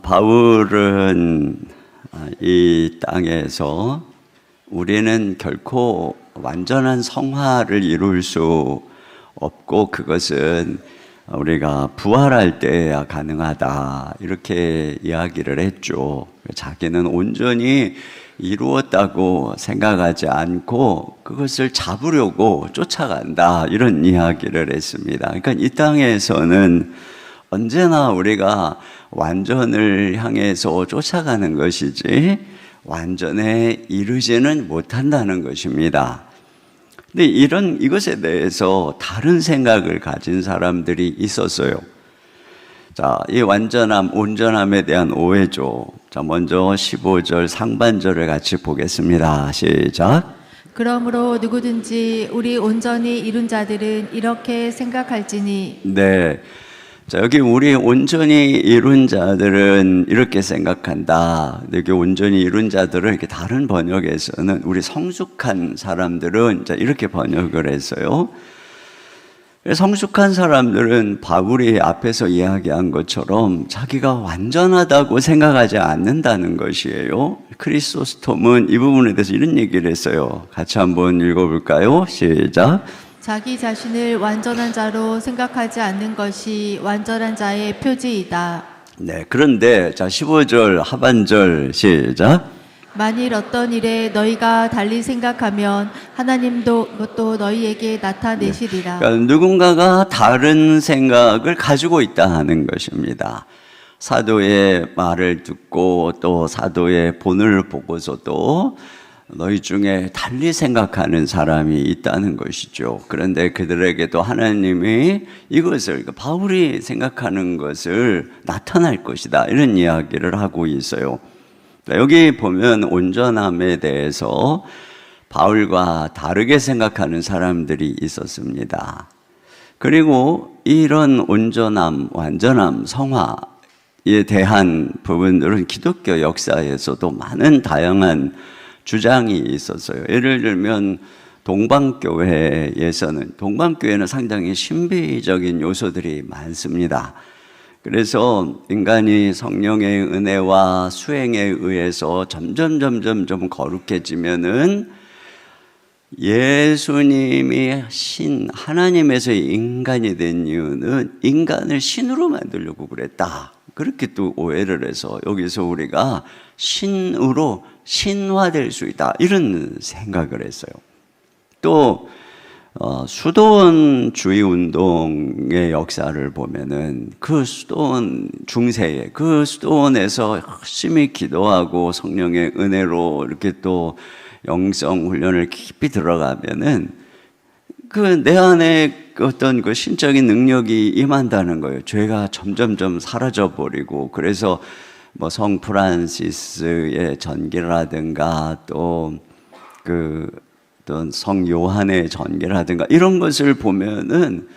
바울은 이 땅에서 우리는 결코 완전한 성화를 이룰 수 없고 그것은 우리가 부활할 때야 가능하다 이렇게 이야기를 했죠. 자기는 온전히 이루었다고 생각하지 않고 그것을 잡으려고 쫓아간다 이런 이야기를 했습니다. 그러니까 이 땅에서는 언제나 우리가 완전을 향해서 쫓아가는 것이지 완전에 이르지는 못한다는 것입니다. 근데 이것에 대해서 다른 생각을 가진 사람들이 있었어요. 자, 이 온전함에 대한 오해죠. 자, 먼저 15절 상반절을 같이 보겠습니다. 시작. 그러므로 누구든지 우리 온전히 이룬 자들은 이렇게 생각할지니. 네. 자, 여기 우리 온전히 이룬 자들은 이렇게 생각한다. 여기 온전히 이룬 자들은 이렇게 다른 번역에서는 우리 성숙한 사람들은 이렇게 번역을 했어요. 성숙한 사람들은 바울이 앞에서 이야기한 것처럼 자기가 완전하다고 생각하지 않는다는 것이에요. 크리소스톰은 이 부분에 대해서 이런 얘기를 했어요. 같이 한번 읽어볼까요? 시작. 자기 자신을 완전한 자로 생각하지 않는 것이 완전한 자의 표지이다. 네, 그런데 자 15절 하반절 시작. 만일 어떤 일에 너희가 달리 생각하면 하나님도 그것도 너희에게 나타내시리라. 그러니까 누군가가 다른 생각을 가지고 있다 하는 것입니다. 사도의 말을 듣고 또 사도의 본을 보고서도 너희 중에 달리 생각하는 사람이 있다는 것이죠. 그런데 그들에게도 하나님이 이것을 바울이 생각하는 것을 나타날 것이다 이런 이야기를 하고 있어요. 여기 보면 온전함에 대해서 바울과 다르게 생각하는 사람들이 있었습니다. 그리고 이런 온전함, 완전함, 성화에 대한 부분들은 기독교 역사에서도 많은 다양한 주장이 있었어요. 예를 들면 동방교회는 상당히 신비적인 요소들이 많습니다. 그래서 인간이 성령의 은혜와 수행에 의해서 점점 거룩해지면은 예수님이 하나님에서의 인간이 된 이유는 인간을 신으로 만들려고 그랬다. 그렇게 또 오해를 해서 여기서 우리가 신으로 신화될 수 있다 이런 생각을 했어요. 또 수도원주의 운동의 역사를 보면은 그 수도원 중세에 그 수도원에서 열심히 기도하고 성령의 은혜로 이렇게 또 영성 훈련을 깊이 들어가면은 그 내 안에 어떤 그 신적인 능력이 임한다는 거예요. 죄가 점점 사라져 버리고 그래서 뭐 성 프란시스의 전기라든가 또 성 요한의 전기라든가 이런 것을 보면은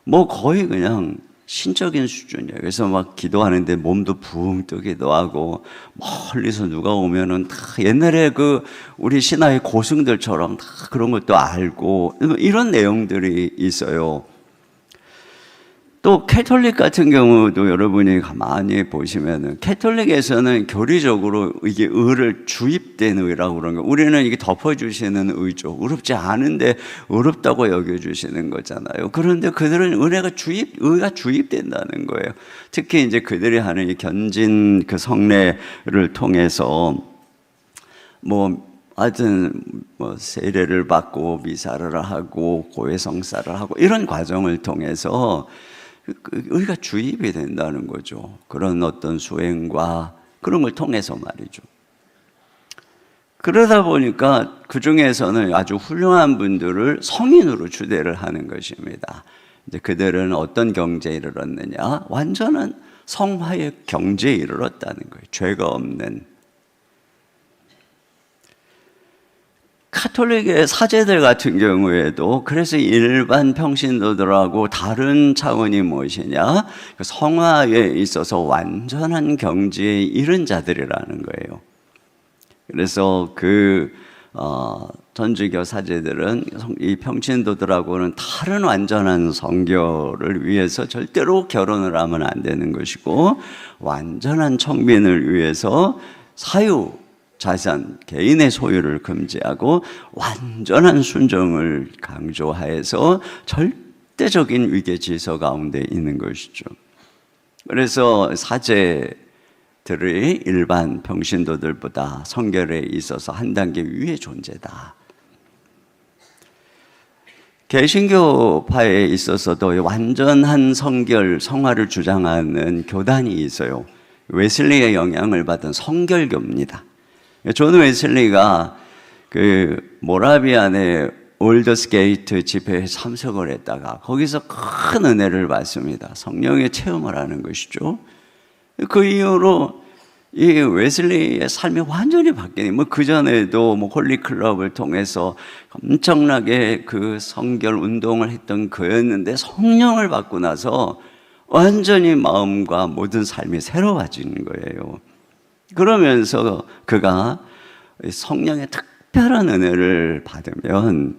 뭐 거의 그냥 신적인 수준이에요. 그래서 막 기도하는데 몸도 붕 뜨기도 하고 멀리서 누가 오면은 다 옛날에 우리 신화의 고승들처럼 다 그런 것도 알고 이런 내용들이 있어요. 또 캐톨릭 같은 경우도 여러분이 가만히 보시면은 캐톨릭에서는 교리적으로 이게 의를 주입된 의라고 그런 거. 우리는 이게 덮어주시는 의죠. 의롭지 않은데 의롭다고 여겨주시는 거잖아요. 그런데 그들은 의가 주입된다는 거예요. 특히 이제 그들이 하는 이 견진 그 성례를 통해서 하여튼 세례를 받고 미사를 하고 고해성사를 하고 이런 과정을 통해서 의가 주입이 된다는 거죠. 그런 어떤 수행과 그런 걸 통해서 말이죠. 그러다 보니까 그 중에서는 아주 훌륭한 분들을 성인으로 추대를 하는 것입니다. 이제 그들은 어떤 경지에 이르렀느냐? 완전한 성화의 경지에 이르렀다는 거예요. 죄가 없는. 카톨릭의 사제들 같은 경우에도 그래서 일반 평신도들하고 다른 차원이 무엇이냐? 성화에 있어서 완전한 경지에 이른 자들이라는 거예요. 그래서 전주교 사제들은 이 평신도들하고는 다른 완전한 성결을 위해서 절대로 결혼을 하면 안 되는 것이고, 완전한 청빈을 위해서 사유, 자산, 개인의 소유를 금지하고 완전한 순종을 강조하여서 절대적인 위계 질서 가운데 있는 것이죠. 그래서 사제들이 일반 평신도들보다 성결에 있어서 한 단계 위의 존재다. 개신교파에 있어서도 완전한 성결, 성화를 주장하는 교단이 있어요. 웨슬리의 영향을 받은 성결교입니다. 존 웨슬리가 그 모라비안의 올더스 게이트 집회에 참석을 했다가 거기서 큰 은혜를 받습니다. 성령의 체험을 하는 것이죠. 그 이후로 이 웨슬리의 삶이 완전히 바뀌니, 그전에도 홀리클럽을 통해서 엄청나게 그 성결 운동을 했던 그였는데, 성령을 받고 나서 완전히 마음과 모든 삶이 새로워지는 거예요. 그러면서 그가 성령의 특별한 은혜를 받으면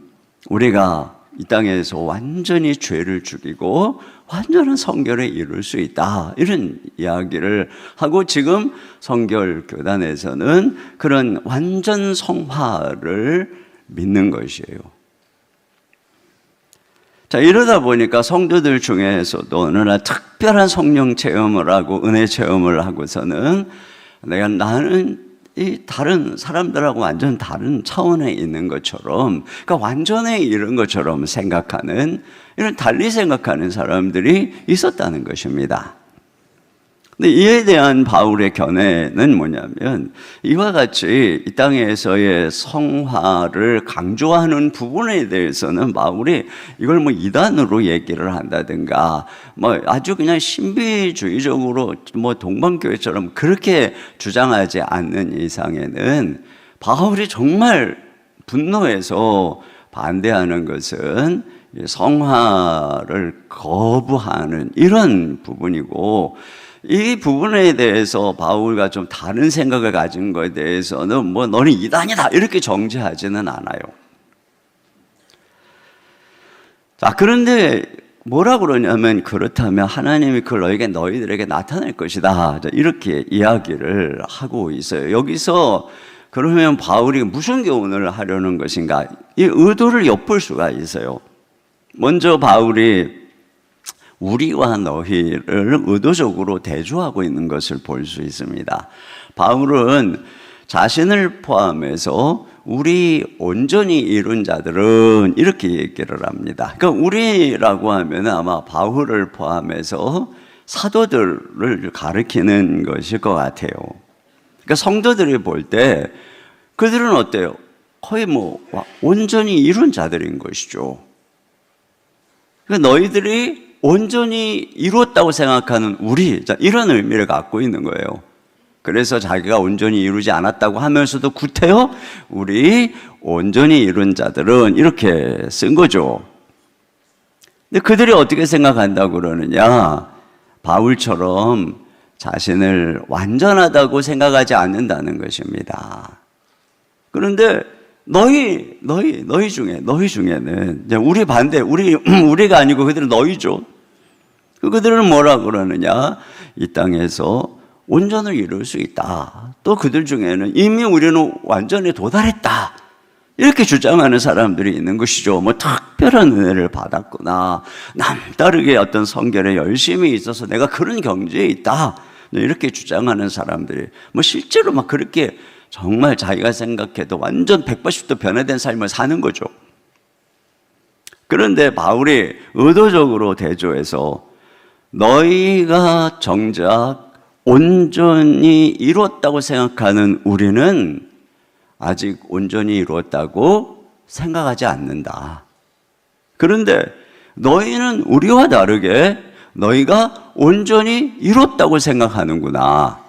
우리가 이 땅에서 완전히 죄를 죽이고 완전한 성결에 이룰 수 있다, 이런 이야기를 하고, 지금 성결교단에서는 그런 완전 성화를 믿는 것이에요. 자, 이러다 보니까 성도들 중에서도 어느 날 특별한 성령 체험을 하고 은혜 체험을 하고서는 나는 이 다른 사람들하고 완전 다른 차원에 있는 것처럼, 그러니까 완전에 이른 것처럼 생각하는, 이런 달리 생각하는 사람들이 있었다는 것입니다. 근데 이에 대한 바울의 견해는 뭐냐면, 이와 같이 이 땅에서의 성화를 강조하는 부분에 대해서는 바울이 이걸 이단으로 얘기를 한다든가 아주 그냥 신비주의적으로 동방교회처럼 그렇게 주장하지 않는 이상에는, 바울이 정말 분노해서 반대하는 것은 성화를 거부하는 이런 부분이고, 이 부분에 대해서 바울과 좀 다른 생각을 가진 것에 대해서는 너는 이단이다 이렇게 정죄하지는 않아요. 자, 그런데 뭐라 그러냐면, 그렇다면 하나님이 그걸 너희들에게 나타낼 것이다, 이렇게 이야기를 하고 있어요. 여기서 그러면 바울이 무슨 교훈을 하려는 것인가, 이 의도를 엿볼 수가 있어요. 먼저 바울이 우리와 너희를 의도적으로 대조하고 있는 것을 볼 수 있습니다. 바울은 자신을 포함해서 우리 온전히 이룬 자들은 이렇게 얘기를 합니다. 그러니까 우리라고 하면 아마 바울을 포함해서 사도들을 가리키는 것일 것 같아요. 그러니까 성도들이 볼 때 그들은 어때요? 거의 온전히 이룬 자들인 것이죠. 그러니까 너희들이 온전히 이루었다고 생각하는 우리, 이런 의미를 갖고 있는 거예요. 그래서 자기가 온전히 이루지 않았다고 하면서도 구태여 우리 온전히 이룬 자들은 이렇게 쓴 거죠. 근데 그들이 어떻게 생각한다고 그러느냐, 바울처럼 자신을 완전하다고 생각하지 않는다는 것입니다. 그런데 너희 중에는 우리 반대, 우리가 아니고 그들은 너희죠. 그들은 뭐라 그러느냐, 이 땅에서 온전을 이룰 수 있다. 또 그들 중에는 이미 우리는 완전에 도달했다, 이렇게 주장하는 사람들이 있는 것이죠. 특별한 은혜를 받았구나, 남다르게 어떤 성결에 열심히 있어서 내가 그런 경지에 있다, 이렇게 주장하는 사람들이 실제로 그렇게 정말 자기가 생각해도 완전 180도 변화된 삶을 사는 거죠. 그런데 바울이 의도적으로 대조해서 너희가 정작 온전히 이루었다고 생각하는 우리는 아직 온전히 이루었다고 생각하지 않는다. 그런데 너희는 우리와 다르게 너희가 온전히 이뤘다고 생각하는구나.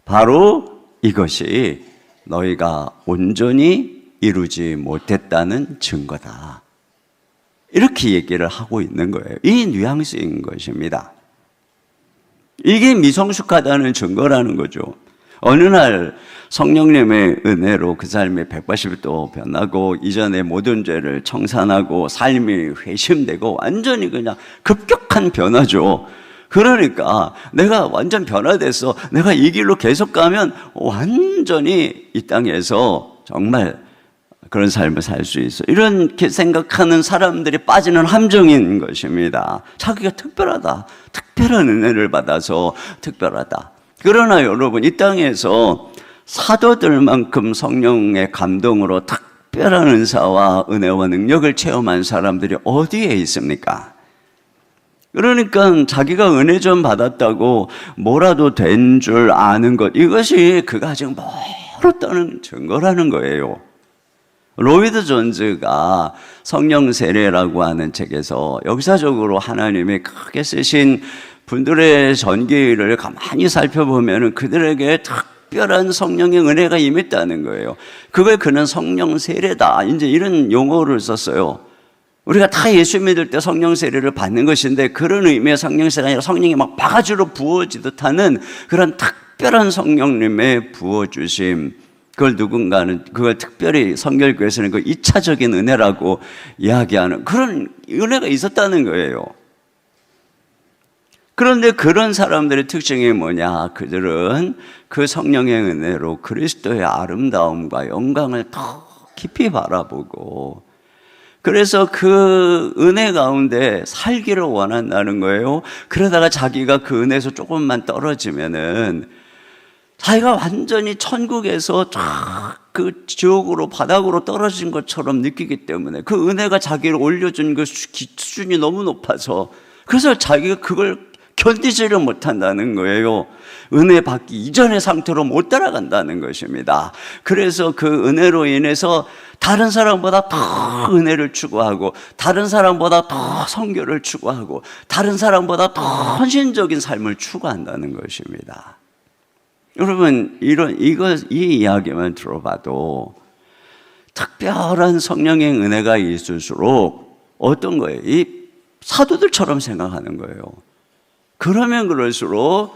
바로 이것이 너희가 온전히 이루지 못했다는 증거다. 이렇게 얘기를 하고 있는 거예요. 이 뉘앙스인 것입니다. 이게 미성숙하다는 증거라는 거죠. 어느 날 성령님의 은혜로 그 삶이 180도 변하고 이전의 모든 죄를 청산하고 삶이 회심되고 완전히 그냥 급격한 변화죠. 그러니까 내가 완전 변화돼서 내가 이 길로 계속 가면 완전히 이 땅에서 정말 그런 삶을 살 수 있어. 이렇게 생각하는 사람들이 빠지는 함정인 것입니다. 자기가 특별하다. 특별한 은혜를 받아서 특별하다. 그러나 여러분, 이 땅에서 사도들만큼 성령의 감동으로 특별한 은사와 은혜와 능력을 체험한 사람들이 어디에 있습니까? 그러니까 자기가 은혜 좀 받았다고 뭐라도 된 줄 아는 것, 이것이 그가 아직 멀었다는 증거라는 거예요. 로이드 존즈가 성령 세례라고 하는 책에서 역사적으로 하나님이 크게 쓰신 분들의 전기를 가만히 살펴보면 그들에게 특별한 성령의 은혜가 임했다는 거예요. 그걸 그는 성령 세례다, 이제 이런 용어를 썼어요. 우리가 다 예수 믿을 때 성령 세례를 받는 것인데, 그런 의미의 성령 세례가 아니라 성령이 막 바가지로 부어지듯 하는 그런 특별한 성령님의 부어주심, 그걸 누군가는 그걸 특별히 성결교에서는 그 2차적인 은혜라고 이야기하는 그런 은혜가 있었다는 거예요. 그런데 그런 사람들의 특징이 뭐냐? 그들은 그 성령의 은혜로 그리스도의 아름다움과 영광을 더 깊이 바라보고, 그래서 그 은혜 가운데 살기를 원한다는 거예요. 그러다가 자기가 그 은혜에서 조금만 떨어지면은 자기가 완전히 천국에서 쫙 그 지옥으로 바닥으로 떨어진 것처럼 느끼기 때문에, 그 은혜가 자기를 올려준 그 수준이 너무 높아서, 그래서 자기가 그걸 견디지를 못한다는 거예요. 은혜 받기 이전의 상태로 못 따라간다는 것입니다. 그래서 그 은혜로 인해서 다른 사람보다 더 은혜를 추구하고, 다른 사람보다 더 성결을 추구하고, 다른 사람보다 더 헌신적인 삶을 추구한다는 것입니다. 여러분, 이 이야기만 들어봐도 특별한 성령의 은혜가 있을수록 어떤 거예요? 이 사도들처럼 생각하는 거예요. 그러면 그럴수록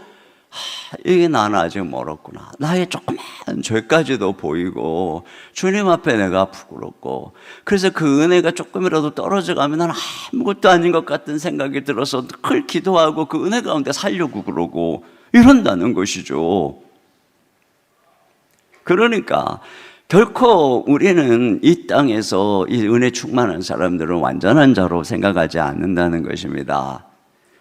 이게 나는 아직 멀었구나. 나의 조그만 죄까지도 보이고 주님 앞에 내가 부끄럽고, 그래서 그 은혜가 조금이라도 떨어져 가면 나는 아무것도 아닌 것 같은 생각이 들어서 늘 기도하고 그 은혜 가운데 살려고 그러고 이런다는 것이죠. 그러니까 결코 우리는 이 땅에서 이 은혜 충만한 사람들은 완전한 자로 생각하지 않는다는 것입니다.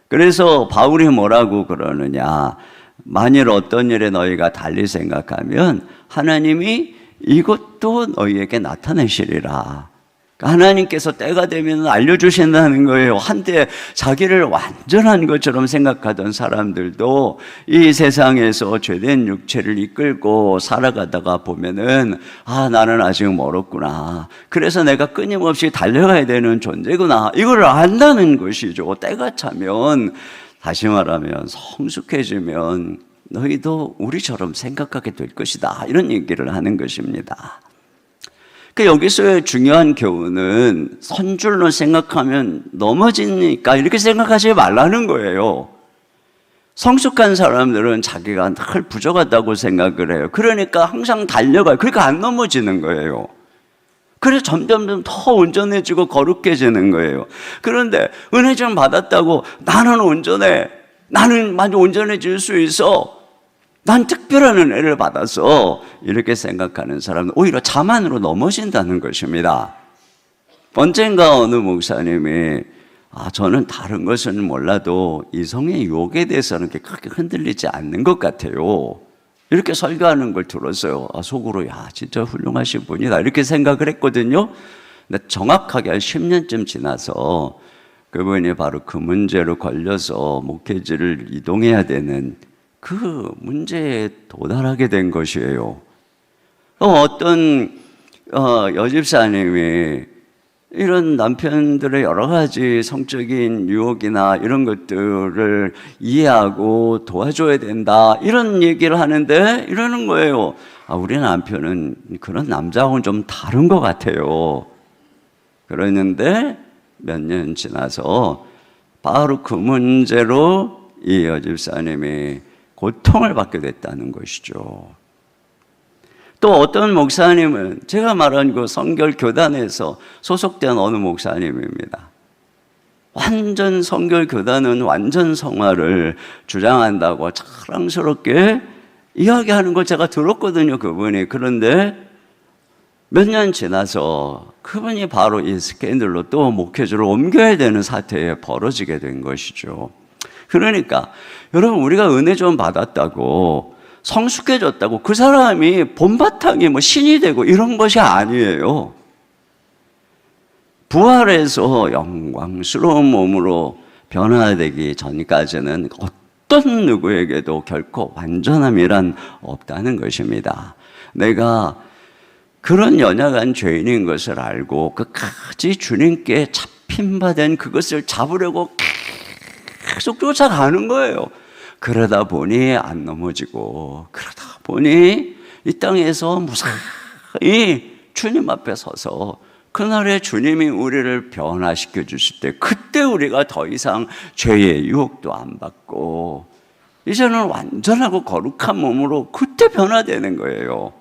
그래서 바울이 뭐라고 그러느냐? 만일 어떤 일에 너희가 달리 생각하면 하나님이 이것도 너희에게 나타내시리라. 하나님께서 때가 되면 알려주신다는 거예요. 한때 자기를 완전한 것처럼 생각하던 사람들도 이 세상에서 죄된 육체를 이끌고 살아가다가 보면은 나는 아직 멀었구나. 그래서 내가 끊임없이 달려가야 되는 존재구나. 이걸 안다는 것이죠. 때가 차면, 다시 말하면 성숙해지면 너희도 우리처럼 생각하게 될 것이다. 이런 얘기를 하는 것입니다. 여기서의 중요한 교훈은 선줄로 생각하면 넘어지니까 이렇게 생각하지 말라는 거예요. 성숙한 사람들은 자기가 늘 부족하다고 생각을 해요. 그러니까 항상 달려가요. 그러니까 안 넘어지는 거예요. 그래서 점점 더 온전해지고 거룩해지는 거예요. 그런데 은혜 좀 받았다고 나는 온전해, 나는 많이 온전해질 수 있어, 난 특별한 은혜를 받아서, 이렇게 생각하는 사람은 오히려 자만으로 넘어진다는 것입니다. 언젠가 어느 목사님이 저는 다른 것은 몰라도 이성의 유혹에 대해서는 그렇게 흔들리지 않는 것 같아요, 이렇게 설교하는 걸 들었어요. 속으로 진짜 훌륭하신 분이다 이렇게 생각을 했거든요. 근데 정확하게 한 10년쯤 지나서 그분이 바로 그 문제로 걸려서 목회지를 이동해야 되는 그 문제에 도달하게 된 것이에요. 어떤 여집사님이 이런 남편들의 여러 가지 성적인 유혹이나 이런 것들을 이해하고 도와줘야 된다, 이런 얘기를 하는데 이러는 거예요. 우리 남편은 그런 남자하고는 좀 다른 것 같아요. 그러는데 몇 년 지나서 바로 그 문제로 이 여집사님이 고통을 받게 됐다는 것이죠. 또 어떤 목사님은 제가 말한 그 성결교단에서 소속된 어느 목사님입니다. 완전 성결교단은 완전 성화를 주장한다고 자랑스럽게 이야기하는 걸 제가 들었거든요, 그분이. 그런데 몇 년 지나서 그분이 바로 이 스캔들로 또 목회주를 옮겨야 되는 사태에 벌어지게 된 것이죠. 그러니까 여러분, 우리가 은혜 좀 받았다고 성숙해졌다고 그 사람이 본바탕이 뭐 신이 되고 이런 것이 아니에요. 부활해서 영광스러운 몸으로 변화되기 전까지는 어떤 누구에게도 결코 완전함이란 없다는 것입니다. 내가 그런 연약한 죄인인 것을 알고 끝까지 주님께 잡힌 바 된 그것을 잡으려고 계속 쫓아가는 거예요. 그러다 보니 안 넘어지고, 그러다 보니 이 땅에서 무사히 주님 앞에 서서 그날에 주님이 우리를 변화시켜 주실 때, 그때 우리가 더 이상 죄의 유혹도 안 받고 이제는 완전하고 거룩한 몸으로 그때 변화되는 거예요.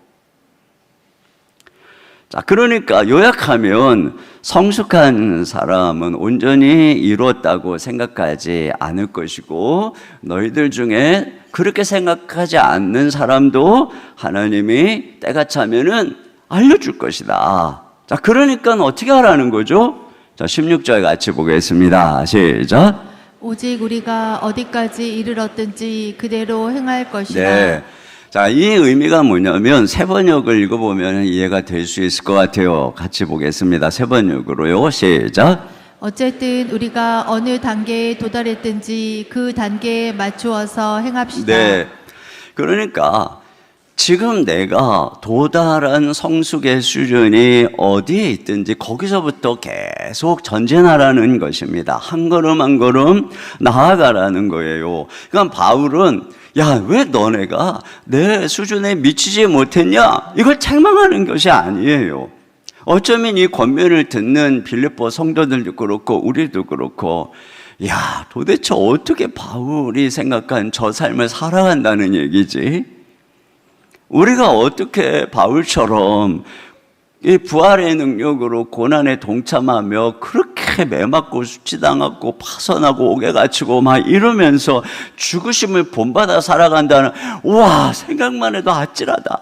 자, 그러니까 요약하면 성숙한 사람은 온전히 이루었다고 생각하지 않을 것이고, 너희들 중에 그렇게 생각하지 않는 사람도 하나님이 때가 차면은 알려줄 것이다. 자, 그러니까 어떻게 하라는 거죠? 자, 16절 같이 보겠습니다. 시작. 오직 우리가 어디까지 이르렀든지 그대로 행할 것이다. 네. 자, 이 의미가 뭐냐면 세 번역을 읽어보면 이해가 될 수 있을 것 같아요. 같이 보겠습니다. 세 번역으로요. 시작. 어쨌든 우리가 어느 단계에 도달했든지 그 단계에 맞추어서 행합시다. 네. 그러니까 지금 내가 도달한 성숙의 수준이 어디에 있든지 거기서부터 계속 전진하라는 것입니다. 한 걸음 한 걸음 나아가라는 거예요. 그러니까 바울은 야, 왜 너네가 내 수준에 미치지 못했냐? 이걸 책망하는 것이 아니에요. 어쩌면 이 권면을 듣는 빌립보 성도들도 그렇고 우리도 그렇고, 야, 도대체 어떻게 바울이 생각한 저 삶을 살아간다는 얘기지? 우리가 어떻게 바울처럼 이 부활의 능력으로 고난에 동참하며 그렇게 매맞고 수치당하고 파선하고 옥에 갇히고 막 이러면서 죽으심을 본받아 살아간다는, 와, 생각만 해도 아찔하다.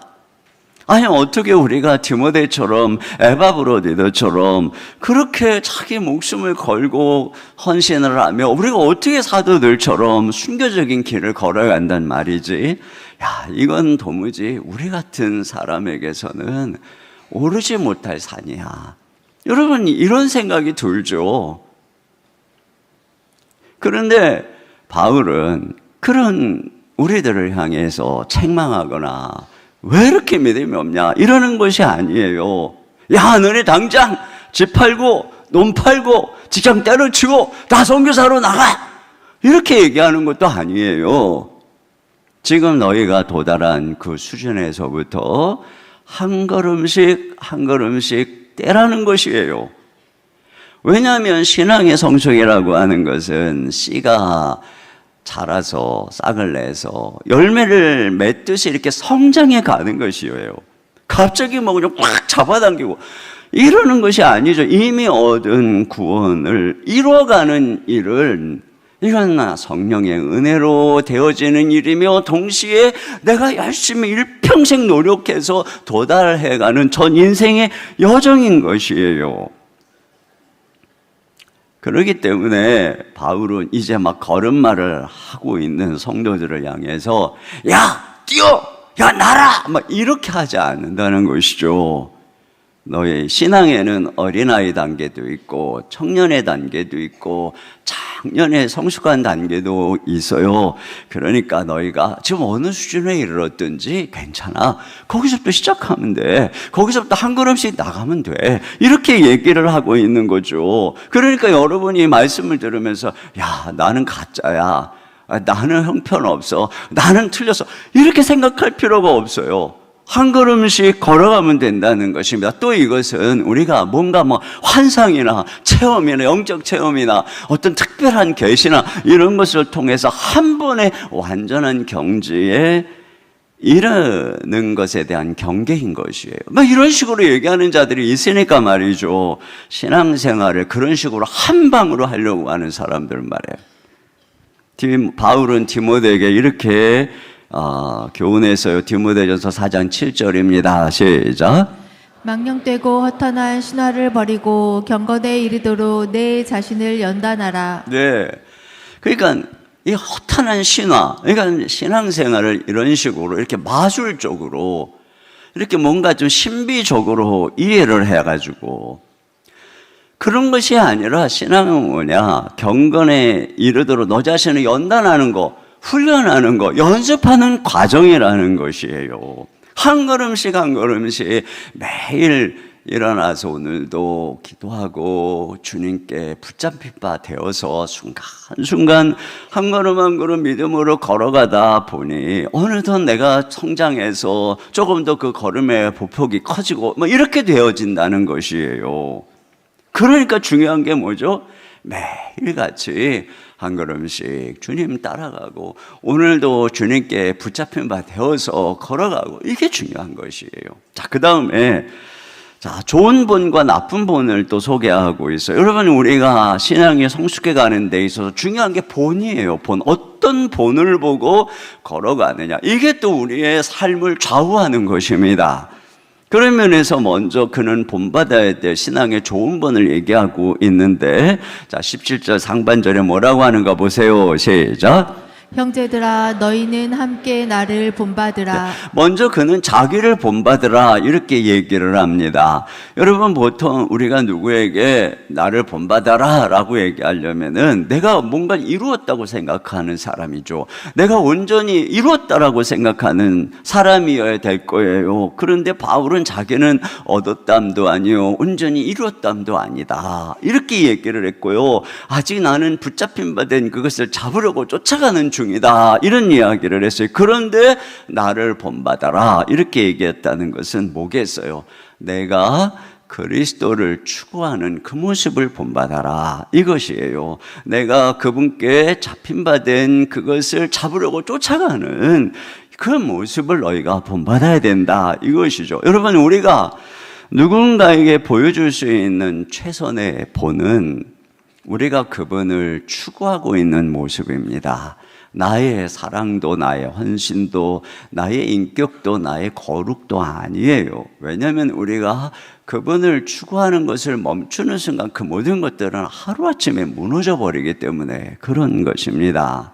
아니, 어떻게 우리가 디모데처럼 에바브로디더처럼 그렇게 자기 목숨을 걸고 헌신을 하며 우리가 어떻게 사도들처럼 순교적인 길을 걸어간단 말이지? 야, 이건 도무지 우리 같은 사람에게서는 오르지 못할 산이야. 여러분, 이런 생각이 들죠. 그런데 바울은 그런 우리들을 향해서 책망하거나 왜 이렇게 믿음이 없냐 이러는 것이 아니에요. 야, 너네 당장 집 팔고 논 팔고 직장 때려치고 다 선교사로 나가, 이렇게 얘기하는 것도 아니에요. 지금 너희가 도달한 그 수준에서부터 한 걸음씩 한 걸음씩 떼라는 것이에요. 왜냐하면 신앙의 성숙이라고 하는 것은 씨가 자라서 싹을 내서 열매를 맺듯이 이렇게 성장해 가는 것이에요. 갑자기 뭐 그냥 꽉 잡아당기고 이러는 것이 아니죠. 이미 얻은 구원을 이루어가는 일은, 이건 성령의 은혜로 되어지는 일이며 동시에 내가 열심히 일평생 노력해서 도달해가는 전 인생의 여정인 것이에요. 그렇기 때문에 바울은 이제 막 걸음마를 하고 있는 성도들을 향해서 야, 뛰어! 야, 날아! 막 이렇게 하지 않는다는 것이죠. 너의 신앙에는 어린아이 단계도 있고 청년의 단계도 있고 작년의 성숙한 단계도 있어요. 그러니까 너희가 지금 어느 수준에 이르렀든지 괜찮아. 거기서부터 시작하면 돼. 거기서부터 한 걸음씩 나가면 돼. 이렇게 얘기를 하고 있는 거죠. 그러니까 여러분이 말씀을 들으면서 야, 나는 가짜야. 나는 형편없어. 나는 틀렸어. 이렇게 생각할 필요가 없어요. 한 걸음씩 걸어가면 된다는 것입니다. 또 이것은 우리가 뭔가 뭐 환상이나 체험이나 영적 체험이나 어떤 특별한 계시나 이런 것을 통해서 한 번에 완전한 경지에 이르는 것에 대한 경계인 것이에요. 막 이런 식으로 얘기하는 자들이 있으니까 말이죠. 신앙생활을 그런 식으로 한 방으로 하려고 하는 사람들 말이에요. 바울은 디모데에게 이렇게 교훈했어요. 디모데전서 4장 7절입니다. 시작. 망령되고 허탄한 신화를 버리고 경건에 이르도록 내 자신을 연단하라. 네. 그러니까 이 허탄한 신화, 그러니까 신앙생활을 이런 식으로 이렇게 마술적으로 이렇게 뭔가 좀 신비적으로 이해를 해가지고 그런 것이 아니라 신앙은 뭐냐? 경건에 이르도록 너 자신을 연단하는 거, 훈련하는 거, 연습하는 과정이라는 것이에요. 한 걸음씩 한 걸음씩 매일 일어나서 오늘도 기도하고 주님께 붙잡힌 바 되어서 순간순간 한 걸음 한 걸음 믿음으로 걸어가다 보니 어느덧 내가 성장해서 조금 더 그 걸음의 보폭이 커지고 뭐 이렇게 되어진다는 것이에요. 그러니까 중요한 게 뭐죠? 매일같이 한 걸음씩 주님 따라가고 오늘도 주님께 붙잡힌 바 되어서 걸어가고 이게 중요한 것이에요. 자, 그 다음에 좋은 본과 나쁜 본을 또 소개하고 있어요. 여러분, 우리가 신앙이 성숙해 가는 데 있어서 중요한 게 본이에요. 본. 어떤 본을 보고 걸어가느냐. 이게 또 우리의 삶을 좌우하는 것입니다. 그런 면에서 먼저 그는 본받아야 될 신앙의 좋은 본을 얘기하고 있는데, 자, 17절 상반절에 뭐라고 하는가 보세요. 시작. 형제들아 너희는 함께 나를 본받으라. 먼저 그는 자기를 본받으라 이렇게 얘기를 합니다. 여러분, 보통 우리가 누구에게 나를 본받아라 라고 얘기하려면은 내가 뭔가 이루었다고 생각하는 사람이죠. 내가 온전히 이루었다라고 생각하는 사람이어야 될 거예요. 그런데 바울은 자기는 얻었담도 아니요 온전히 이루었담도 아니다 이렇게 얘기를 했고요. 아직 나는 붙잡힌 바 된 그것을 잡으려고 쫓아가는 중이다 이런 이야기를 했어요. 그런데 나를 본받아라 이렇게 얘기했다는 것은 뭐겠어요? 내가 그리스도를 추구하는 그 모습을 본받아라 이것이에요. 내가 그분께 잡힌 바 된 그것을 잡으려고 쫓아가는 그 모습을 너희가 본받아야 된다 이것이죠. 여러분, 우리가 누군가에게 보여줄 수 있는 최선의 본은 우리가 그분을 추구하고 있는 모습입니다. 나의 사랑도 나의 헌신도 나의 인격도 나의 거룩도 아니에요. 왜냐하면 우리가 그분을 추구하는 것을 멈추는 순간 그 모든 것들은 하루아침에 무너져 버리기 때문에 그런 것입니다.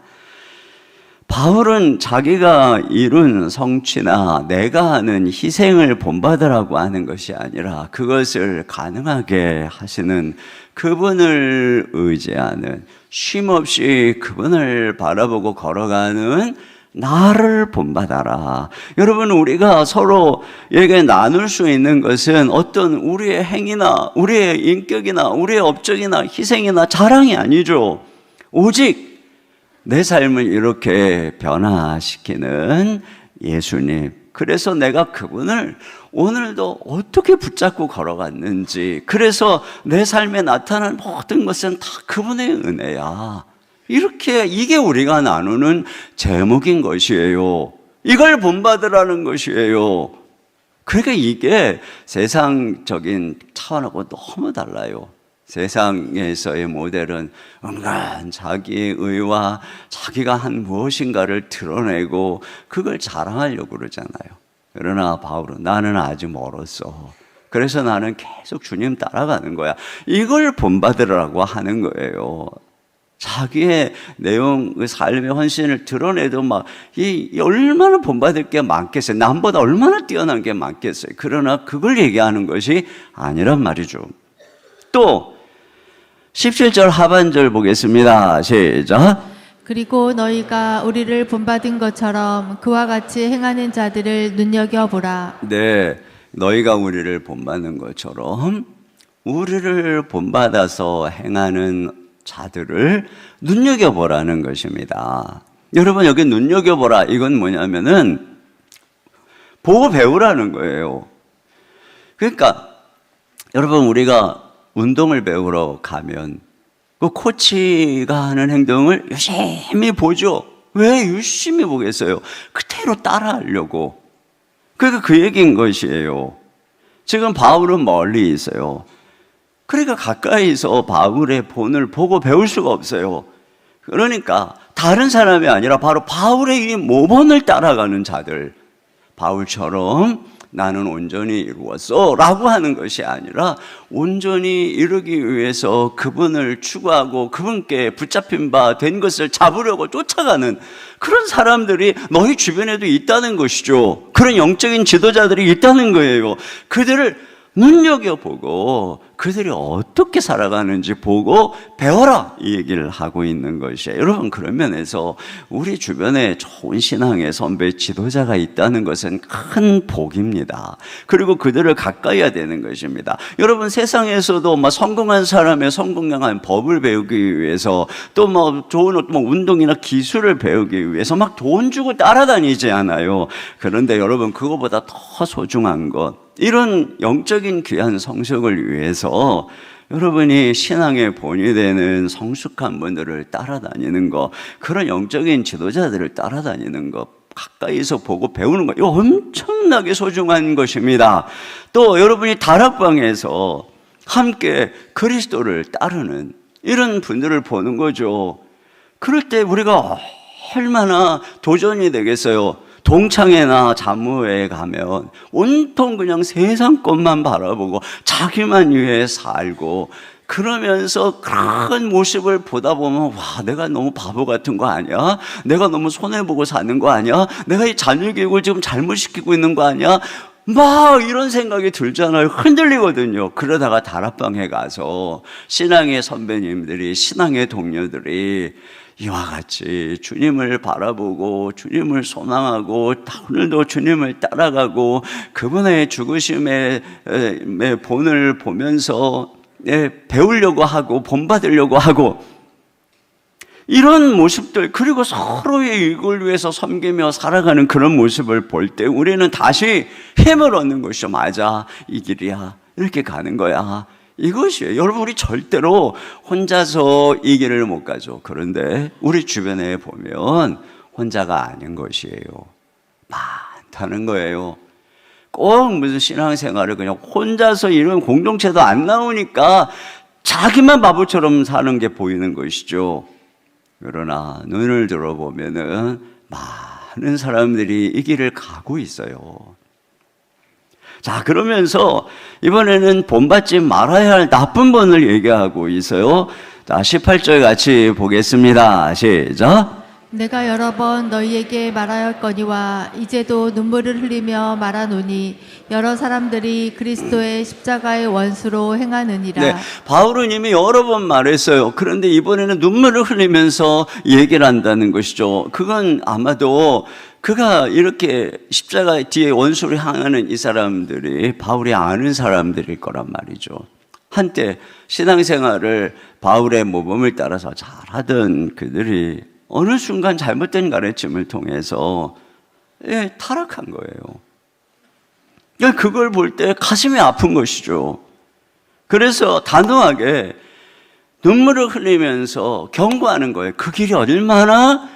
바울은 자기가 이룬 성취나 내가 하는 희생을 본받으라고 하는 것이 아니라 그것을 가능하게 하시는 그분을 의지하는, 쉼없이 그분을 바라보고 걸어가는 나를 본받아라. 여러분, 우리가 서로에게 나눌 수 있는 것은 어떤 우리의 행위나 우리의 인격이나 우리의 업적이나 희생이나 자랑이 아니죠. 오직 내 삶을 이렇게 변화시키는 예수님. 그래서 내가 그분을 오늘도 어떻게 붙잡고 걸어갔는지, 그래서 내 삶에 나타난 모든 것은 다 그분의 은혜야. 이게 우리가 나누는 제목인 것이에요. 이걸 본받으라는 것이에요. 그러니까 이게 세상적인 차원하고 너무 달라요. 세상에서의 모델은 은근 자기의 의와 자기가 한 무엇인가를 드러내고 그걸 자랑하려고 그러잖아요. 그러나 바울은 나는 아직 멀었어. 그래서 나는 계속 주님 따라가는 거야. 이걸 본받으라고 하는 거예요. 자기의 내용, 그 삶의 헌신을 드러내도 얼마나 본받을 게 많겠어요. 남보다 얼마나 뛰어난 게 많겠어요. 그러나 그걸 얘기하는 것이 아니란 말이죠. 또 17절 하반절 보겠습니다. 시작. 그리고 너희가 우리를 본받은 것처럼 그와 같이 행하는 자들을 눈여겨보라. 네, 너희가 우리를 본받는 것처럼 우리를 본받아서 행하는 자들을 눈여겨보라는 것입니다. 여러분, 여기 눈여겨보라, 이건 뭐냐면은 보고 배우라는 거예요. 그러니까 여러분, 우리가 운동을 배우러 가면 그 코치가 하는 행동을 유심히 보죠. 왜 유심히 보겠어요? 그대로 따라하려고. 그러니까 그 얘기인 것이에요. 지금 바울은 멀리 있어요. 그러니까 가까이서 바울의 본을 보고 배울 수가 없어요. 그러니까 다른 사람이 아니라 바로 바울의 이 모본을 따라가는 자들, 바울처럼 나는 온전히 이루었어 라고 하는 것이 아니라 온전히 이루기 위해서 그분을 추구하고 그분께 붙잡힌 바 된 것을 잡으려고 쫓아가는 그런 사람들이 너희 주변에도 있다는 것이죠. 그런 영적인 지도자들이 있다는 거예요. 그들을 눈여겨보고 그들이 어떻게 살아가는지 보고 배워라, 이 얘기를 하고 있는 것이에요. 여러분, 그런 면에서 우리 주변에 좋은 신앙의 선배 지도자가 있다는 것은 큰 복입니다. 그리고 그들을 가까이 해야 되는 것입니다. 여러분, 세상에서도 성공한 사람의 성공한 법을 배우기 위해서 또 좋은 운동이나 기술을 배우기 위해서 막 돈 주고 따라다니지 않아요. 그런데 여러분, 그거보다 더 소중한 것, 이런 영적인 귀한 성숙을 위해서 여러분이 신앙의 본이 되는 성숙한 분들을 따라다니는 것, 그런 영적인 지도자들을 따라다니는 것, 가까이서 보고 배우는 것, 이거 엄청나게 소중한 것입니다. 또 여러분이 다락방에서 함께 그리스도를 따르는 이런 분들을 보는 거죠. 그럴 때 우리가 얼마나 도전이 되겠어요. 동창회나 자무회에 가면 온통 그냥 세상 것만 바라보고 자기만 위해 살고, 그러면서 그런 모습을 보다 보면 와, 내가 너무 바보 같은 거 아니야? 내가 너무 손해보고 사는 거 아니야? 내가 이 자녀 교육을 지금 잘못 시키고 있는 거 아니야? 막 이런 생각이 들잖아요. 흔들리거든요. 그러다가 다락방에 가서 신앙의 선배님들이, 신앙의 동료들이 이와 같이 주님을 바라보고 주님을 소망하고 오늘도 주님을 따라가고 그분의 죽으심의 본을 보면서 배우려고 하고 본받으려고 하고, 이런 모습들, 그리고 서로의 이익을 위해서 섬기며 살아가는 그런 모습을 볼 때 우리는 다시 힘을 얻는 것이죠. 맞아, 이 길이야, 이렇게 가는 거야, 이것이에요. 여러분, 우리 절대로 혼자서 이 길을 못 가죠. 그런데 우리 주변에 보면 혼자가 아닌 것이에요. 많다는 거예요. 꼭 무슨 신앙생활을 그냥 혼자서 이런 공동체도 안 나오니까 자기만 바보처럼 사는 게 보이는 것이죠. 그러나 눈을 들어보면은 많은 사람들이 이 길을 가고 있어요. 자, 그러면서 이번에는 본받지 말아야 할 나쁜 본을 얘기하고 있어요. 자, 18절 같이 보겠습니다. 시작. 내가 여러 번 너희에게 말하였거니와 이제도 눈물을 흘리며 말하노니 여러 사람들이 그리스도의 십자가의 원수로 행하느니라. 네, 바울은 이미 여러 번 말했어요. 그런데 이번에는 눈물을 흘리면서 얘기를 한다는 것이죠. 그건 아마도 그가 이렇게 십자가 뒤에 원수를 향하는 이 사람들이 바울이 아는 사람들일 거란 말이죠. 한때 신앙생활을 바울의 모범을 따라서 잘하던 그들이 어느 순간 잘못된 가르침을 통해서 타락한 거예요. 그걸 볼 때 가슴이 아픈 것이죠. 그래서 단호하게 눈물을 흘리면서 경고하는 거예요. 그 길이 얼마나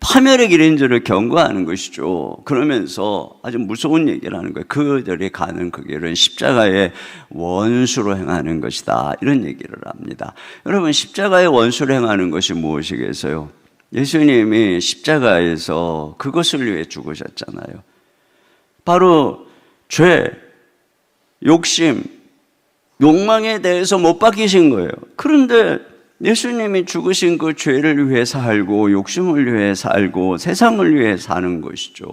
파멸의 길인 줄을 경고하는 것이죠. 그러면서 아주 무서운 얘기를 하는 거예요. 그들이 가는 그 길은 십자가의 원수로 행하는 것이다, 이런 얘기를 합니다. 여러분, 십자가의 원수로 행하는 것이 무엇이겠어요? 예수님이 십자가에서 그것을 위해 죽으셨잖아요. 바로 죄, 욕심, 욕망에 대해서 못 박히신 거예요. 그런데 예수님이 죽으신 그 죄를 위해 살고 욕심을 위해 살고 세상을 위해 사는 것이죠.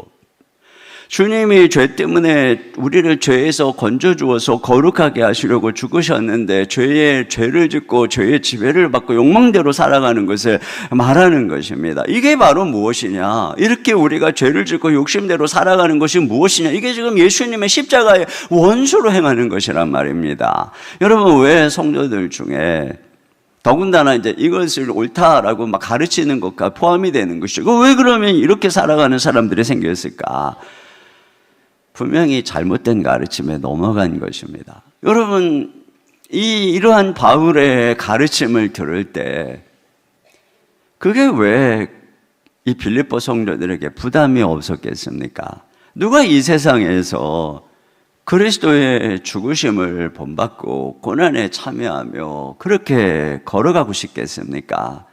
주님이 죄 때문에 우리를 죄에서 건져주어서 거룩하게 하시려고 죽으셨는데 죄를 짓고 죄의 지배를 받고 욕망대로 살아가는 것을 말하는 것입니다. 이게 바로 무엇이냐? 이렇게 우리가 죄를 짓고 욕심대로 살아가는 것이 무엇이냐? 이게 지금 예수님의 십자가의 원수로 행하는 것이란 말입니다. 여러분, 왜 성도들 중에 더군다나 이제 이것을 옳다라고 막 가르치는 것과 포함이 되는 것이고, 왜 그러면 이렇게 살아가는 사람들이 생겼을까? 분명히 잘못된 가르침에 넘어간 것입니다. 여러분, 이러한 바울의 가르침을 들을 때 그게 왜 이 빌립보 성도들에게 부담이 없었겠습니까? 누가 이 세상에서 그리스도의 죽으심을 본받고 고난에 참여하며 그렇게 걸어가고 싶겠습니까?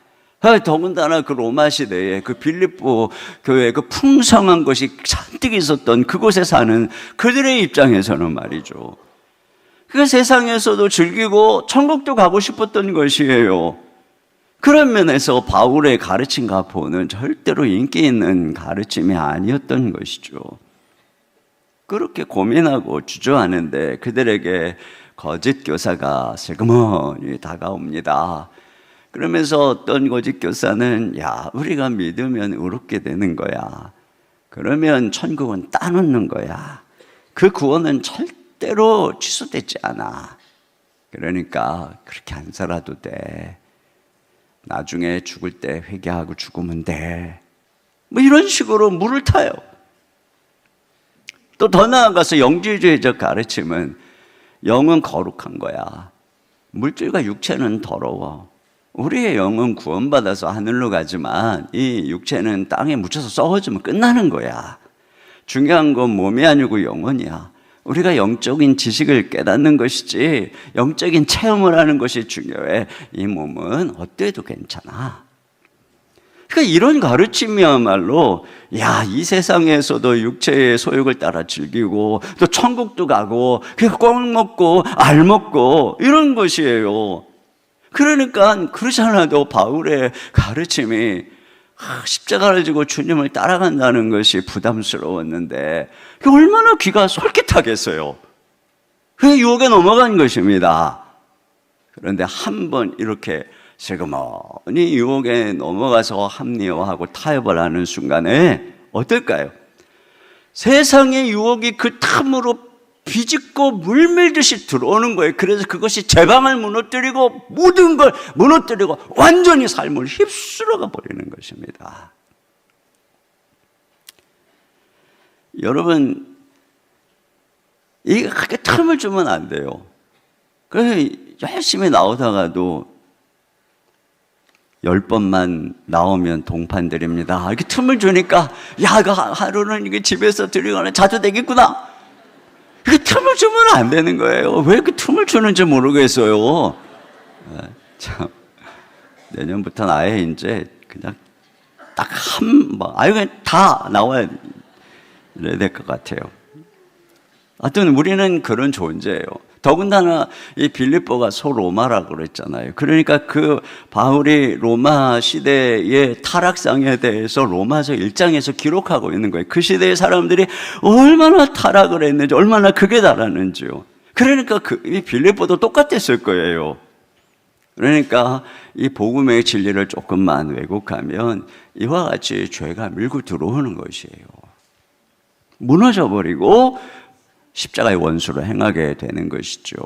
더군다나 그 로마 시대에 그 빌립보 교회 그 풍성한 것이 잔뜩 있었던 그곳에 사는 그들의 입장에서는 말이죠. 그 세상에서도 즐기고 천국도 가고 싶었던 것이에요. 그런 면에서 바울의 가르침 가포는 절대로 인기 있는 가르침이 아니었던 것이죠. 그렇게 고민하고 주저하는데 그들에게 거짓 교사가 슬그머니 다가옵니다. 그러면서 어떤 거짓 교사는 야, 우리가 믿으면 의롭게 되는 거야. 그러면 천국은 따놓는 거야. 그 구원은 절대로 취소되지 않아. 그러니까 그렇게 안 살아도 돼. 나중에 죽을 때 회개하고 죽으면 돼. 뭐 이런 식으로 물을 타요. 또 더 나아가서 영지주의적 가르침은 영은 거룩한 거야. 물질과 육체는 더러워. 우리의 영은 구원받아서 하늘로 가지만 이 육체는 땅에 묻혀서 썩어지면 끝나는 거야. 중요한 건 몸이 아니고 영혼이야. 우리가 영적인 지식을 깨닫는 것이지 영적인 체험을 하는 것이 중요해. 이 몸은 어때도 괜찮아. 그러니까 이런 가르침이야말로 이 세상에서도 육체의 소욕을 따라 즐기고 또 천국도 가고 꽁 먹고 알 먹고 이런 것이에요. 그러니까 그렇지 않아도 바울의 가르침이 십자가를 지고 주님을 따라간다는 것이 부담스러웠는데 얼마나 귀가 솔깃하겠어요. 그 유혹에 넘어간 것입니다. 그런데 한번 이렇게 슬그머니 유혹에 넘어가서 합리화하고 타협을 하는 순간에 어떨까요? 세상의 유혹이 그 탐으로 비집고 물밀듯이 들어오는 거예요. 그래서 그것이 제방을 무너뜨리고 모든 걸 무너뜨리고 완전히 삶을 휩쓸어가 버리는 것입니다. 여러분, 이게 그렇게 틈을 주면 안 돼요. 그래서 열심히 나오다가도 10번만 나오면 동판 드립니다. 이렇게 틈을 주니까 그 하루는 이게 집에서 드리거나 자주 되겠구나. 이게 틈을 주면 안 되는 거예요. 왜 그 틈을 주는지 모르겠어요. 참, 내년부터는 아예 이제 그냥 딱 그냥 다 나와야 될 것 같아요. 하여튼 우리는 그런 존재예요. 더군다나 이 빌립보가 소로마라고 그랬잖아요. 그러니까 그 바울이 로마 시대의 타락상에 대해서 로마서 1장에서 기록하고 있는 거예요. 그 시대의 사람들이 얼마나 타락을 했는지, 얼마나 극에 달았는지요. 그러니까 이 빌립보도 똑같았을 거예요. 그러니까 이 복음의 진리를 조금만 왜곡하면 이와 같이 죄가 밀고 들어오는 것이에요. 무너져버리고 십자가의 원수로 행하게 되는 것이죠.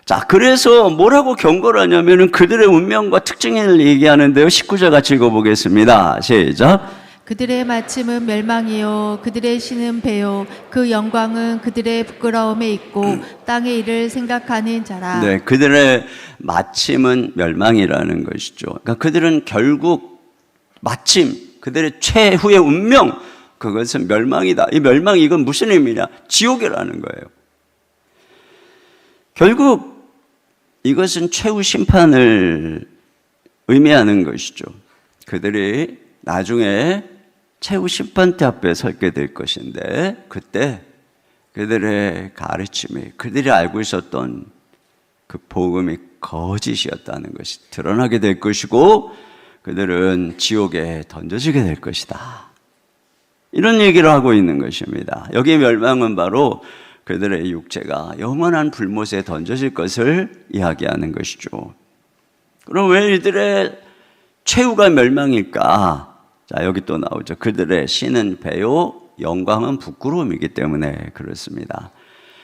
자, 그래서 뭐라고 경고를 하냐면은 그들의 운명과 특징을 얘기하는데요. 19절 같이 읽어보겠습니다. 시작. 그들의 마침은 멸망이요 그들의 신은 배요 그 영광은 그들의 부끄러움에 있고 땅의 일을 생각하는 자라. 네, 그들의 마침은 멸망이라는 것이죠. 그러니까 그들은 결국 마침 그들의 최후의 운명 그것은 멸망이다. 이 멸망 이건 무슨 의미냐? 지옥이라는 거예요. 결국 이것은 최후 심판을 의미하는 것이죠. 그들이 나중에 최후 심판대 앞에 서게 될 것인데 그때 그들의 가르침이 그들이 알고 있었던 그 복음이 거짓이었다는 것이 드러나게 될 것이고 그들은 지옥에 던져지게 될 것이다. 이런 얘기를 하고 있는 것입니다. 여기 멸망은 바로 그들의 육체가 영원한 불못에 던져질 것을 이야기하는 것이죠. 그럼 왜 이들의 최후가 멸망일까? 자, 여기 또 나오죠. 그들의 신은 배요, 영광은 부끄러움이기 때문에 그렇습니다.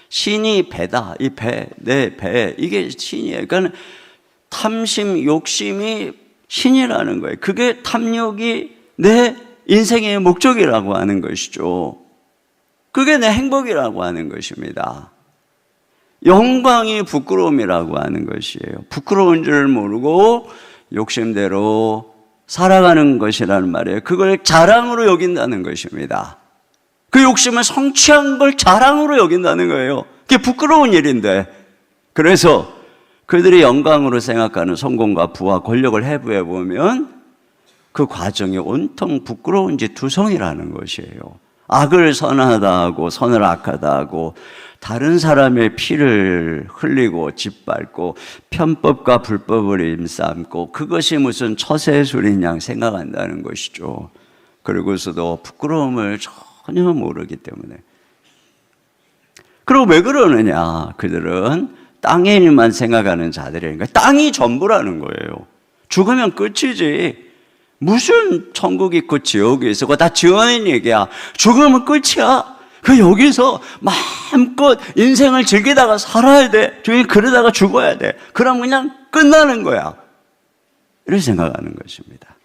신이 배다. 이 배, 내 배, 이게 신이에요. 그러니까 탐심, 욕심이 신이라는 거예요. 그게 탐욕이 내 인생의 목적이라고 하는 것이죠. 그게 내 행복이라고 하는 것입니다. 영광이 부끄러움이라고 하는 것이에요. 부끄러운 줄 모르고 욕심대로 살아가는 것이라는 말이에요. 그걸 자랑으로 여긴다는 것입니다. 그 욕심을 성취한 걸 자랑으로 여긴다는 거예요. 그게 부끄러운 일인데, 그래서 그들이 영광으로 생각하는 성공과 부와 권력을 해부해 보면 그 과정이 온통 부끄러운 지투성이라는 것이에요. 악을 선하다 하고 선을 악하다 하고 다른 사람의 피를 흘리고 짓밟고 편법과 불법을 임삼고 그것이 무슨 처세술인 양 생각한다는 것이죠. 그러고서도 부끄러움을 전혀 모르기 때문에. 그리고 왜 그러느냐? 그들은 땅의 일만 생각하는 자들이니까 땅이 전부라는 거예요. 죽으면 끝이지. 무슨 천국이 있고 지옥이 있고 다 지어낸 얘기야. 죽으면 끝이야. 그 여기서 마음껏 인생을 즐기다가 살아야 돼. 그러다가 죽어야 돼. 그럼 그냥 끝나는 거야. 이렇게 생각하는 것입니다.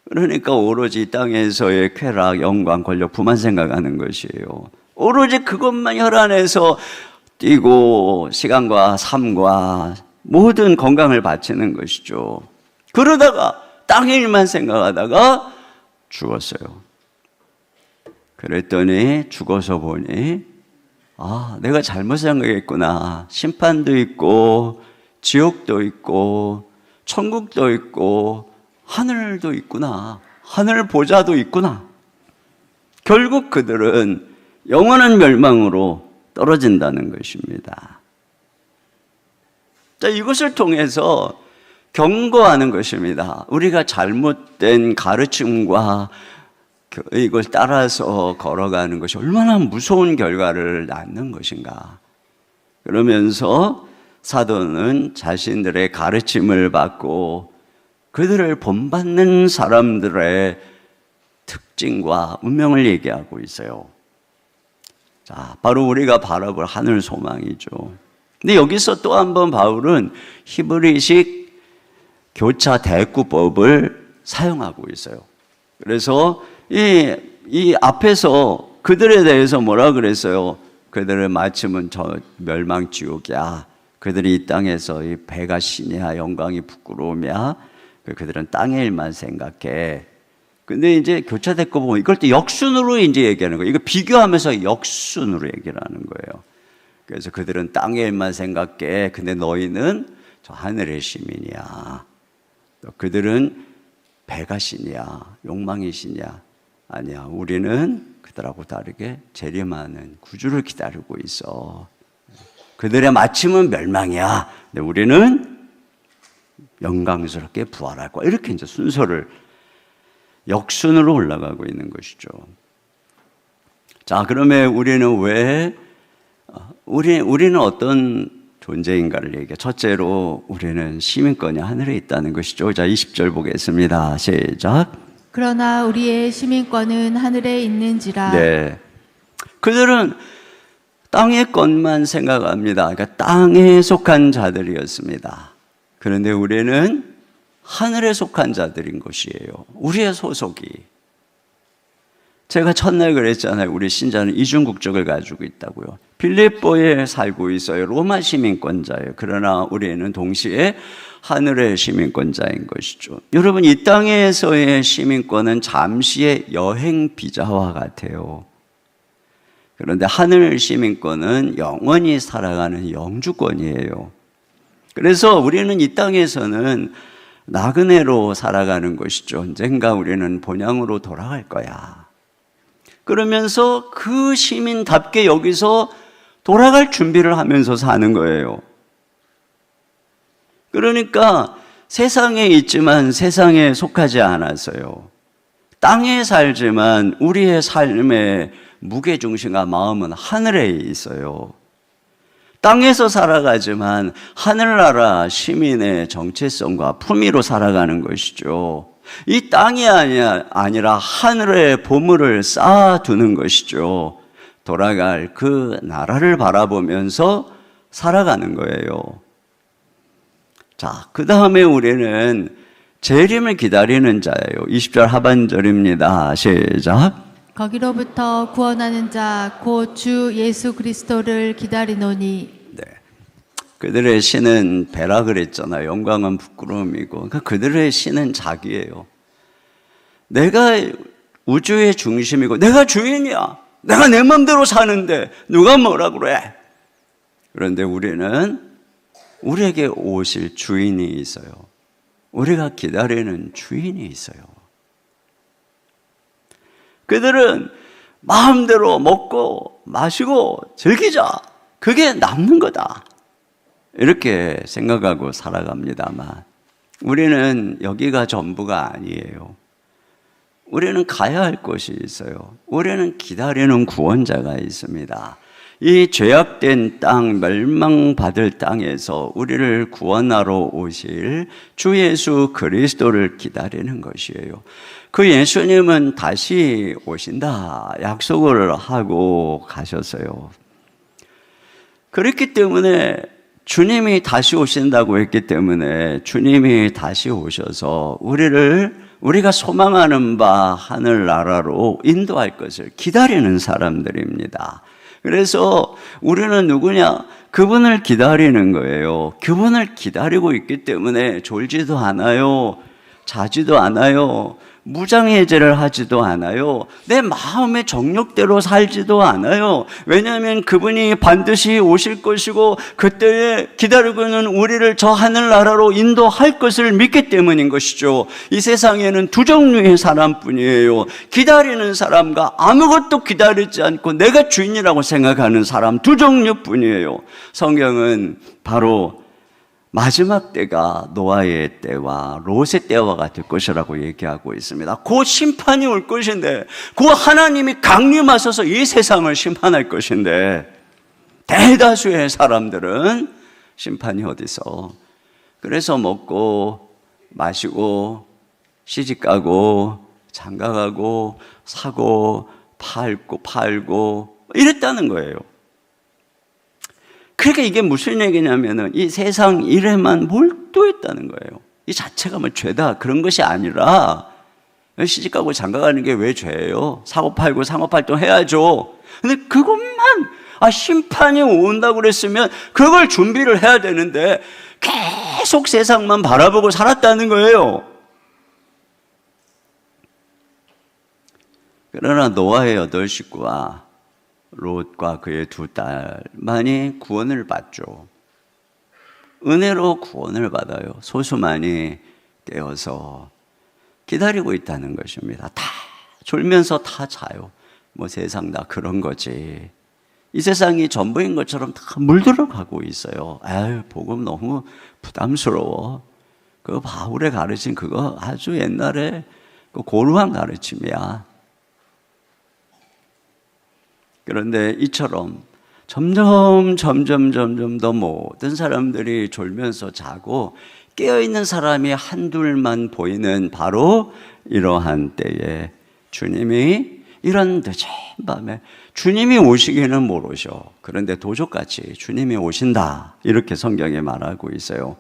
그러니까 오로지 이 땅에서의 쾌락, 영광, 권력, 부만 생각하는 것이에요. 오로지 그것만 혈안에서 뛰고 시간과 삶과 모든 건강을 바치는 것이죠. 그러다가 땅의 일만 생각하다가 죽었어요. 그랬더니 죽어서 보니 내가 잘못 생각했구나. 심판도 있고 지옥도 있고 천국도 있고 하늘도 있구나. 하늘 보좌도 있구나. 결국 그들은 영원한 멸망으로 떨어진다는 것입니다. 자, 이것을 통해서 경고하는 것입니다. 우리가 잘못된 가르침과 이걸 따라서 걸어가는 것이 얼마나 무서운 결과를 낳는 것인가. 그러면서 사도는 자신들의 가르침을 받고 그들을 본받는 사람들의 특징과 운명을 얘기하고 있어요. 자, 바로 우리가 바라볼 하늘 소망이죠. 근데 여기서 또 한 번 바울은 히브리식 교차 대꾸법을 사용하고 있어요. 그래서 이 앞에서 그들에 대해서 뭐라 그랬어요? 그들의 마침은 저 멸망 지옥이야. 그들이 이 땅에서 이 배가 신이야, 영광이 부끄러움이야. 그들은 땅의 일만 생각해. 근데 이제 교차 대꾸법 이걸 또 역순으로 이제 얘기하는 거예요. 이거 비교하면서 역순으로 얘기를 하는 거예요. 그래서 그들은 땅의 일만 생각해. 근데 너희는 저 하늘의 시민이야. 그들은 배가 신이야, 욕망이 신이야. 아니야, 우리는 그들하고 다르게 재림하는 구주를 기다리고 있어. 그들의 마침은 멸망이야. 근데 우리는 영광스럽게 부활할 거야. 이렇게 이제 순서를 역순으로 올라가고 있는 것이죠. 자, 그러면 우리는 어떤 존재인가를 얘기해요. 첫째로 우리는 시민권이 하늘에 있다는 것이죠. 자, 20절 보겠습니다. 시작. 그러나 우리의 시민권은 하늘에 있는지라. 네. 그들은 땅의 것만 생각합니다. 그러니까 땅에 속한 자들이었습니다. 그런데 우리는 하늘에 속한 자들인 것이에요. 우리의 소속이. 제가 첫날 그랬잖아요. 우리 신자는 이중 국적을 가지고 있다고요. 빌립보에 살고 있어요. 로마 시민권자예요. 그러나 우리는 동시에 하늘의 시민권자인 것이죠. 여러분, 이 땅에서의 시민권은 잠시의 여행 비자와 같아요. 그런데 하늘 시민권은 영원히 살아가는 영주권이에요. 그래서 우리는 이 땅에서는 나그네로 살아가는 것이죠. 언젠가 우리는 본향으로 돌아갈 거야. 그러면서 그 시민답게 여기서 돌아갈 준비를 하면서 사는 거예요. 그러니까 세상에 있지만 세상에 속하지 않았어요. 땅에 살지만 우리의 삶의 무게중심과 마음은 하늘에 있어요. 땅에서 살아가지만 하늘나라 시민의 정체성과 품위로 살아가는 것이죠. 이 땅이 아니라 하늘의 보물을 쌓아두는 것이죠. 돌아갈 그 나라를 바라보면서 살아가는 거예요. 자, 그 다음에 우리는 재림을 기다리는 자예요. 20절 하반절입니다. 시작. 거기로부터 구원하는 자 곧 주 예수 그리스도를 기다리노니. 네. 그들의 신은 배라 그랬잖아요. 영광은 부끄러움이고. 그러니까 그들의 신은 자기예요. 내가 우주의 중심이고 내가 주인이야. 내가 내 마음대로 사는데 누가 뭐라 그래? 그런데 우리는 우리에게 오실 주인이 있어요. 우리가 기다리는 주인이 있어요. 그들은 마음대로 먹고 마시고 즐기자. 그게 남는 거다. 이렇게 생각하고 살아갑니다만 우리는 여기가 전부가 아니에요. 우리는 가야 할 곳이 있어요. 우리는 기다리는 구원자가 있습니다. 이 죄악된 땅, 멸망받을 땅에서 우리를 구원하러 오실 주 예수 그리스도를 기다리는 것이에요. 그 예수님은 다시 오신다 약속을 하고 가셨어요. 그렇기 때문에 주님이 다시 오신다고 했기 때문에 주님이 다시 오셔서 우리가 소망하는 바 하늘나라로 인도할 것을 기다리는 사람들입니다. 그래서 우리는 누구냐? 그분을 기다리는 거예요. 그분을 기다리고 있기 때문에 졸지도 않아요. 자지도 않아요. 무장해제를 하지도 않아요. 내 마음의 정욕대로 살지도 않아요. 왜냐하면 그분이 반드시 오실 것이고 그때에 기다리고 있는 우리를 저 하늘나라로 인도할 것을 믿기 때문인 것이죠. 이 세상에는 두 종류의 사람뿐이에요. 기다리는 사람과 아무것도 기다리지 않고 내가 주인이라고 생각하는 사람, 두 종류뿐이에요. 성경은 바로 마지막 때가 노아의 때와 롯의 때와 같을 것이라고 얘기하고 있습니다. 곧 심판이 올 것인데, 곧 하나님이 강림하셔서 이 세상을 심판할 것인데, 대다수의 사람들은 심판이 어디서? 그래서 먹고 마시고 시집가고 장가가고 사고 팔고 이랬다는 거예요. 그러니까 이게 무슨 얘기냐면은 이 세상 일에만 몰두했다는 거예요. 이 자체가 뭐 죄다 그런 것이 아니라 시집가고 장가가는 게 왜 죄예요? 사고 팔고 상업활동 해야죠. 근데 그것만 심판이 온다고 그랬으면 그걸 준비를 해야 되는데 계속 세상만 바라보고 살았다는 거예요. 그러나 노아의 8식구와 롯과 그의 2딸만이 구원을 받죠. 은혜로 구원을 받아요. 소수만이 깨어서 기다리고 있다는 것입니다. 다 졸면서 다 자요. 뭐 세상 다 그런 거지. 이 세상이 전부인 것처럼 다 물들어 가고 있어요. 복음 너무 부담스러워. 그 바울의 가르침 그거 아주 옛날에 그 고루한 가르침이야. 그런데 이처럼 점점 더 모든 사람들이 졸면서 자고 깨어있는 사람이 한둘만 보이는 바로 이러한 때에 주님이 이런 늦은 밤에 주님이 오시기는 모르셔. 그런데 도적같이 주님이 오신다. 이렇게 성경에 말하고 있어요.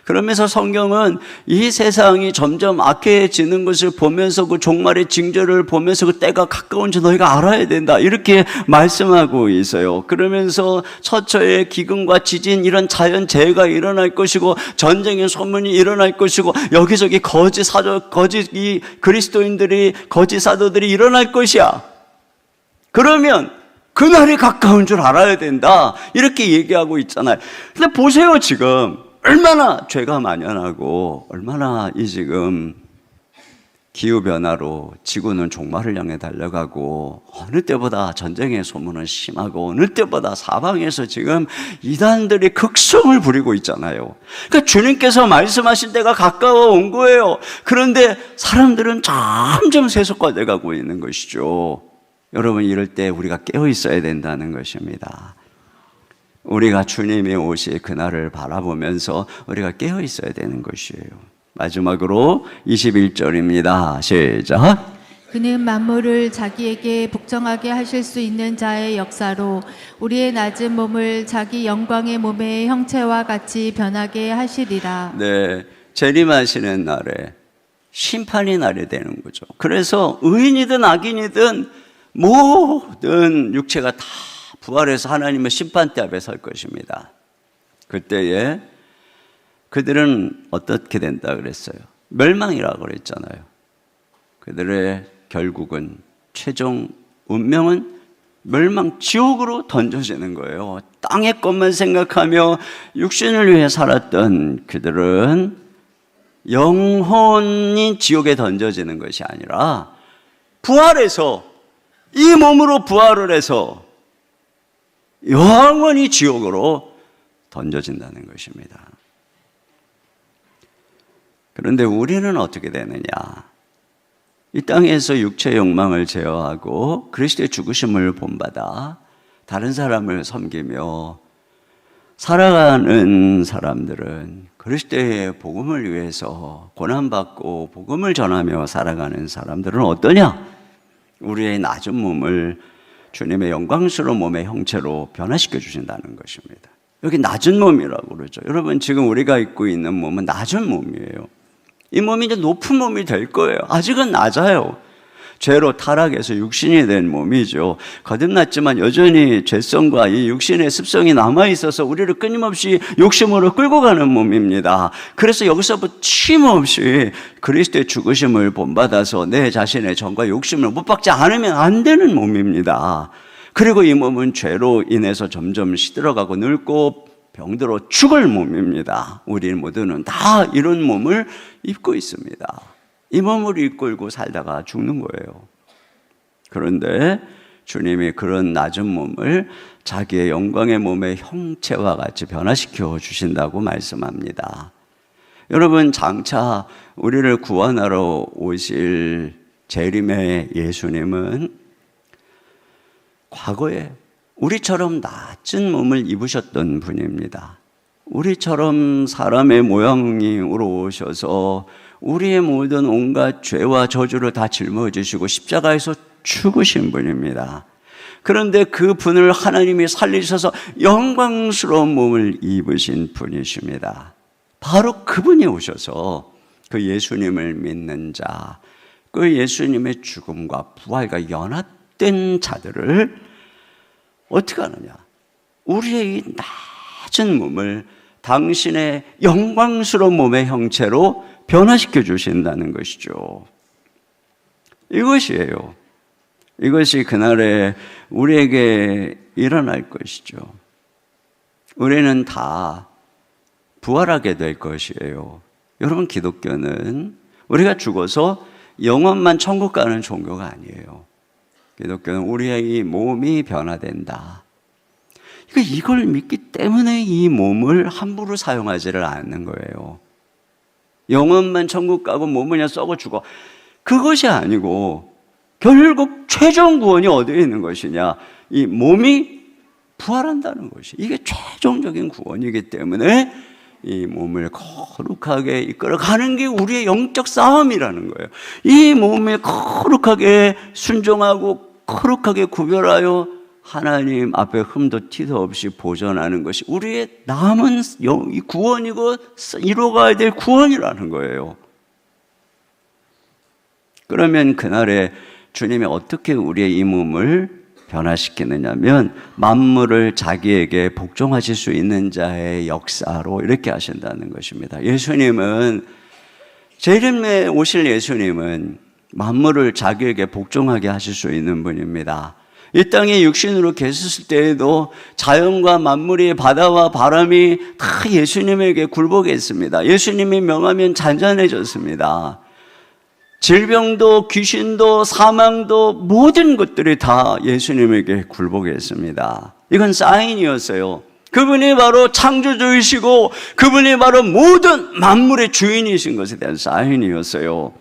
그러면서 성경은 이 세상이 점점 악해지는 것을 보면서 그 종말의 징조를 보면서 그 때가 가까운지 너희가 알아야 된다 이렇게 말씀하고 있어요. 그러면서 처처의 기근과 지진 이런 자연재해가 일어날 것이고 전쟁의 소문이 일어날 것이고 여기저기 거짓 이 그리스도인들이 거짓 사도들이 일어날 것이야. 그러면 그날이 가까운 줄 알아야 된다 이렇게 얘기하고 있잖아요. 근데 보세요, 지금 얼마나 죄가 만연하고 얼마나 이 지금 기후변화로 지구는 종말을 향해 달려가고 어느 때보다 전쟁의 소문은 심하고 어느 때보다 사방에서 지금 이단들이 극성을 부리고 있잖아요. 그러니까 주님께서 말씀하신 때가 가까워 온 거예요. 그런데 사람들은 점점 세속화돼 가고 있는 것이죠. 여러분, 이럴 때 우리가 깨어 있어야 된다는 것입니다. 우리가 주님이 오실 그날을 바라보면서 우리가 깨어 있어야 되는 것이에요. 마지막으로 21절입니다. 시작. 그는 만물을 자기에게 복종하게 하실 수 있는 자의 역사로 우리의 낮은 몸을 자기 영광의 몸의 형체와 같이 변하게 하시리라. 네, 재림하시는 날에 심판이 날이 되는 거죠. 그래서 의인이든 악인이든 모든 육체가 다 부활해서 하나님의 심판대 앞에 설 것입니다. 그때에 그들은 어떻게 된다 그랬어요? 멸망이라고 그랬잖아요. 그들의 결국은 최종 운명은 멸망, 지옥으로 던져지는 거예요. 땅의 것만 생각하며 육신을 위해 살았던 그들은 영혼이 지옥에 던져지는 것이 아니라 부활해서 이 몸으로 부활을 해서 영원히 지옥으로 던져진다는 것입니다. 그런데 우리는 어떻게 되느냐? 이 땅에서 육체의 욕망을 제어하고 그리스도의 죽으심을 본받아 다른 사람을 섬기며 살아가는 사람들은 그리스도의 복음을 위해서 고난받고 복음을 전하며 살아가는 사람들은 어떠냐? 우리의 낮은 몸을 주님의 영광스러운 몸의 형체로 변화시켜 주신다는 것입니다. 여기 낮은 몸이라고 그러죠. 여러분, 지금 우리가 입고 있는 몸은 낮은 몸이에요. 이 몸이 이제 높은 몸이 될 거예요. 아직은 낮아요. 죄로 타락해서 육신이 된 몸이죠. 거듭났지만 여전히 죄성과 이 육신의 습성이 남아있어서 우리를 끊임없이 욕심으로 끌고 가는 몸입니다. 그래서 여기서부터 쉼없이 그리스도의 죽으심을 본받아서 내 자신의 정과 욕심을 못 박지 않으면 안 되는 몸입니다. 그리고 이 몸은 죄로 인해서 점점 시들어가고 늙고 병들어 죽을 몸입니다. 우리 모두는 다 이런 몸을 입고 있습니다. 이 몸을 이끌고 살다가 죽는 거예요. 그런데 주님이 그런 낮은 몸을 자기의 영광의 몸의 형체와 같이 변화시켜 주신다고 말씀합니다. 여러분, 장차 우리를 구원하러 오실 재림의 예수님은 과거에 우리처럼 낮은 몸을 입으셨던 분입니다. 우리처럼 사람의 모양으로 오셔서 우리의 모든 온갖 죄와 저주를 다 짊어지시고 십자가에서 죽으신 분입니다. 그런데 그 분을 하나님이 살리셔서 영광스러운 몸을 입으신 분이십니다. 바로 그분이 오셔서 그 예수님을 믿는 자, 그 예수님의 죽음과 부활과 연합된 자들을 어떻게 하느냐? 우리의 이 낮은 몸을 당신의 영광스러운 몸의 형체로 변화시켜 주신다는 것이죠. 이것이에요. 이것이 그날에 우리에게 일어날 것이죠. 우리는 다 부활하게 될 것이에요. 여러분, 기독교는 우리가 죽어서 영혼만 천국 가는 종교가 아니에요. 기독교는 우리의 이 몸이 변화된다. 이걸 믿기 때문에 이 몸을 함부로 사용하지를 않는 거예요. 영혼만 천국 가고 몸은 그냥 썩어 죽어. 그것이 아니고 결국 최종 구원이 어디에 있는 것이냐? 이 몸이 부활한다는 것이, 이게 최종적인 구원이기 때문에 이 몸을 거룩하게 이끌어가는 게 우리의 영적 싸움이라는 거예요. 이 몸을 거룩하게 순종하고 거룩하게 구별하여 하나님 앞에 흠도 티도 없이 보존하는 것이 우리의 남은 이 구원이고 이루어가야 될 구원이라는 거예요. 그러면 그날에 주님이 어떻게 우리의 이 몸을 변화시키느냐면 만물을 자기에게 복종하실 수 있는 자의 역사로 이렇게 하신다는 것입니다. 예수님은, 재림에 오실 예수님은 만물을 자기에게 복종하게 하실 수 있는 분입니다. 이 땅에 육신으로 계셨을 때에도 자연과 만물이, 바다와 바람이 다 예수님에게 굴복했습니다. 예수님이 명하면 잔잔해졌습니다. 질병도 귀신도 사망도 모든 것들이 다 예수님에게 굴복했습니다. 이건 사인이었어요. 그분이 바로 창조주이시고 그분이 바로 모든 만물의 주인이신 것에 대한 사인이었어요.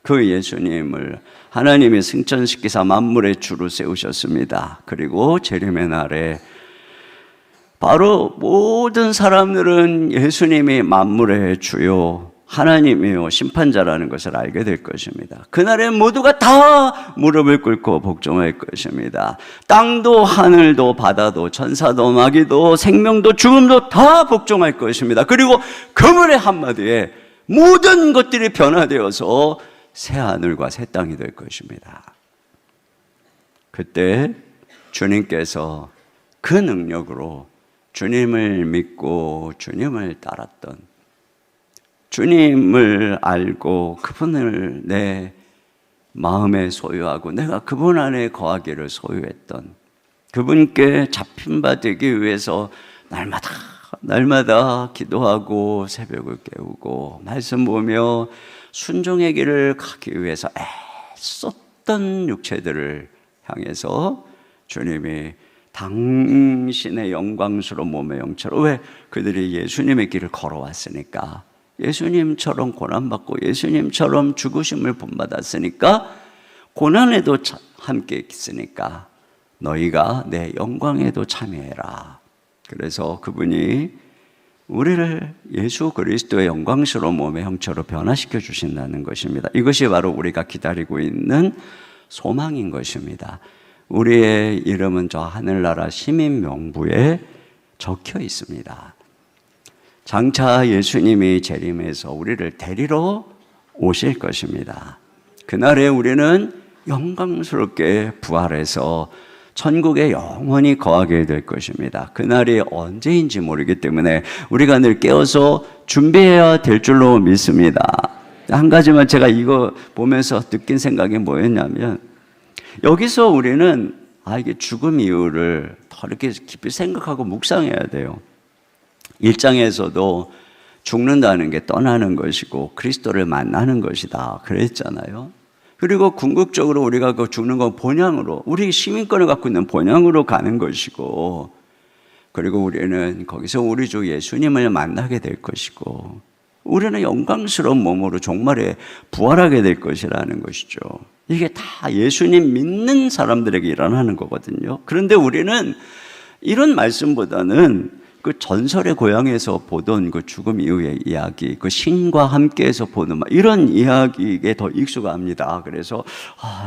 그 예수님을 하나님이 승천시키사 만물의 주로 세우셨습니다. 그리고 재림의 날에 바로 모든 사람들은 예수님이 만물의 주요 하나님이요 심판자라는 것을 알게 될 것입니다. 그날에 모두가 다 무릎을 꿇고 복종할 것입니다. 땅도 하늘도 바다도 천사도 마귀도 생명도 죽음도 다 복종할 것입니다. 그리고 그분의 한마디에 모든 것들이 변화되어서 새 하늘과 새 땅이 될 것입니다. 그때 주님께서 그 능력으로 주님을 믿고 주님을 따랐던, 주님을 알고 그분을 내 마음에 소유하고 내가 그분 안에 거하기를 소유했던 그분께 잡힌 바 되기 위해서 날마다 기도하고 새벽을 깨우고 말씀 보며 순종의 길을 가기 위해서 애썼던 육체들을 향해서 주님이 당신의 영광스러운 몸의 영처럼, 왜? 그들이 예수님의 길을 걸어왔으니까, 예수님처럼 고난받고 예수님처럼 죽으심을 본받았으니까, 고난에도 함께 있으니까 너희가 내 영광에도 참여해라. 그래서 그분이 우리를 예수 그리스도의 영광스러운 몸의 형체로 변화시켜 주신다는 것입니다. 이것이 바로 우리가 기다리고 있는 소망인 것입니다. 우리의 이름은 저 하늘나라 시민 명부에 적혀 있습니다. 장차 예수님이 재림해서 우리를 데리러 오실 것입니다. 그날에 우리는 영광스럽게 부활해서 천국에 영원히 거하게 될 것입니다. 그날이 언제인지 모르기 때문에 우리가 늘 깨어서 준비해야 될 줄로 믿습니다. 한 가지만 제가 이거 보면서 느낀 생각이 뭐였냐면, 여기서 우리는 이게 죽음 이유를 더 이렇게 깊이 생각하고 묵상해야 돼요. 1장에서도 죽는다는 게 떠나는 것이고 그리스도를 만나는 것이다 그랬잖아요. 그리고 궁극적으로 우리가 그 죽는 건 본향으로, 우리 시민권을 갖고 있는 본향으로 가는 것이고, 그리고 우리는 거기서 우리 주 예수님을 만나게 될 것이고, 우리는 영광스러운 몸으로 종말에 부활하게 될 것이라는 것이죠. 이게 다 예수님 믿는 사람들에게 일어나는 거거든요. 그런데 우리는 이런 말씀보다는 그 전설의 고향에서 보던 그 죽음 이후의 이야기, 그 신과 함께해서 보는 이런 이야기에 더 익숙합니다. 그래서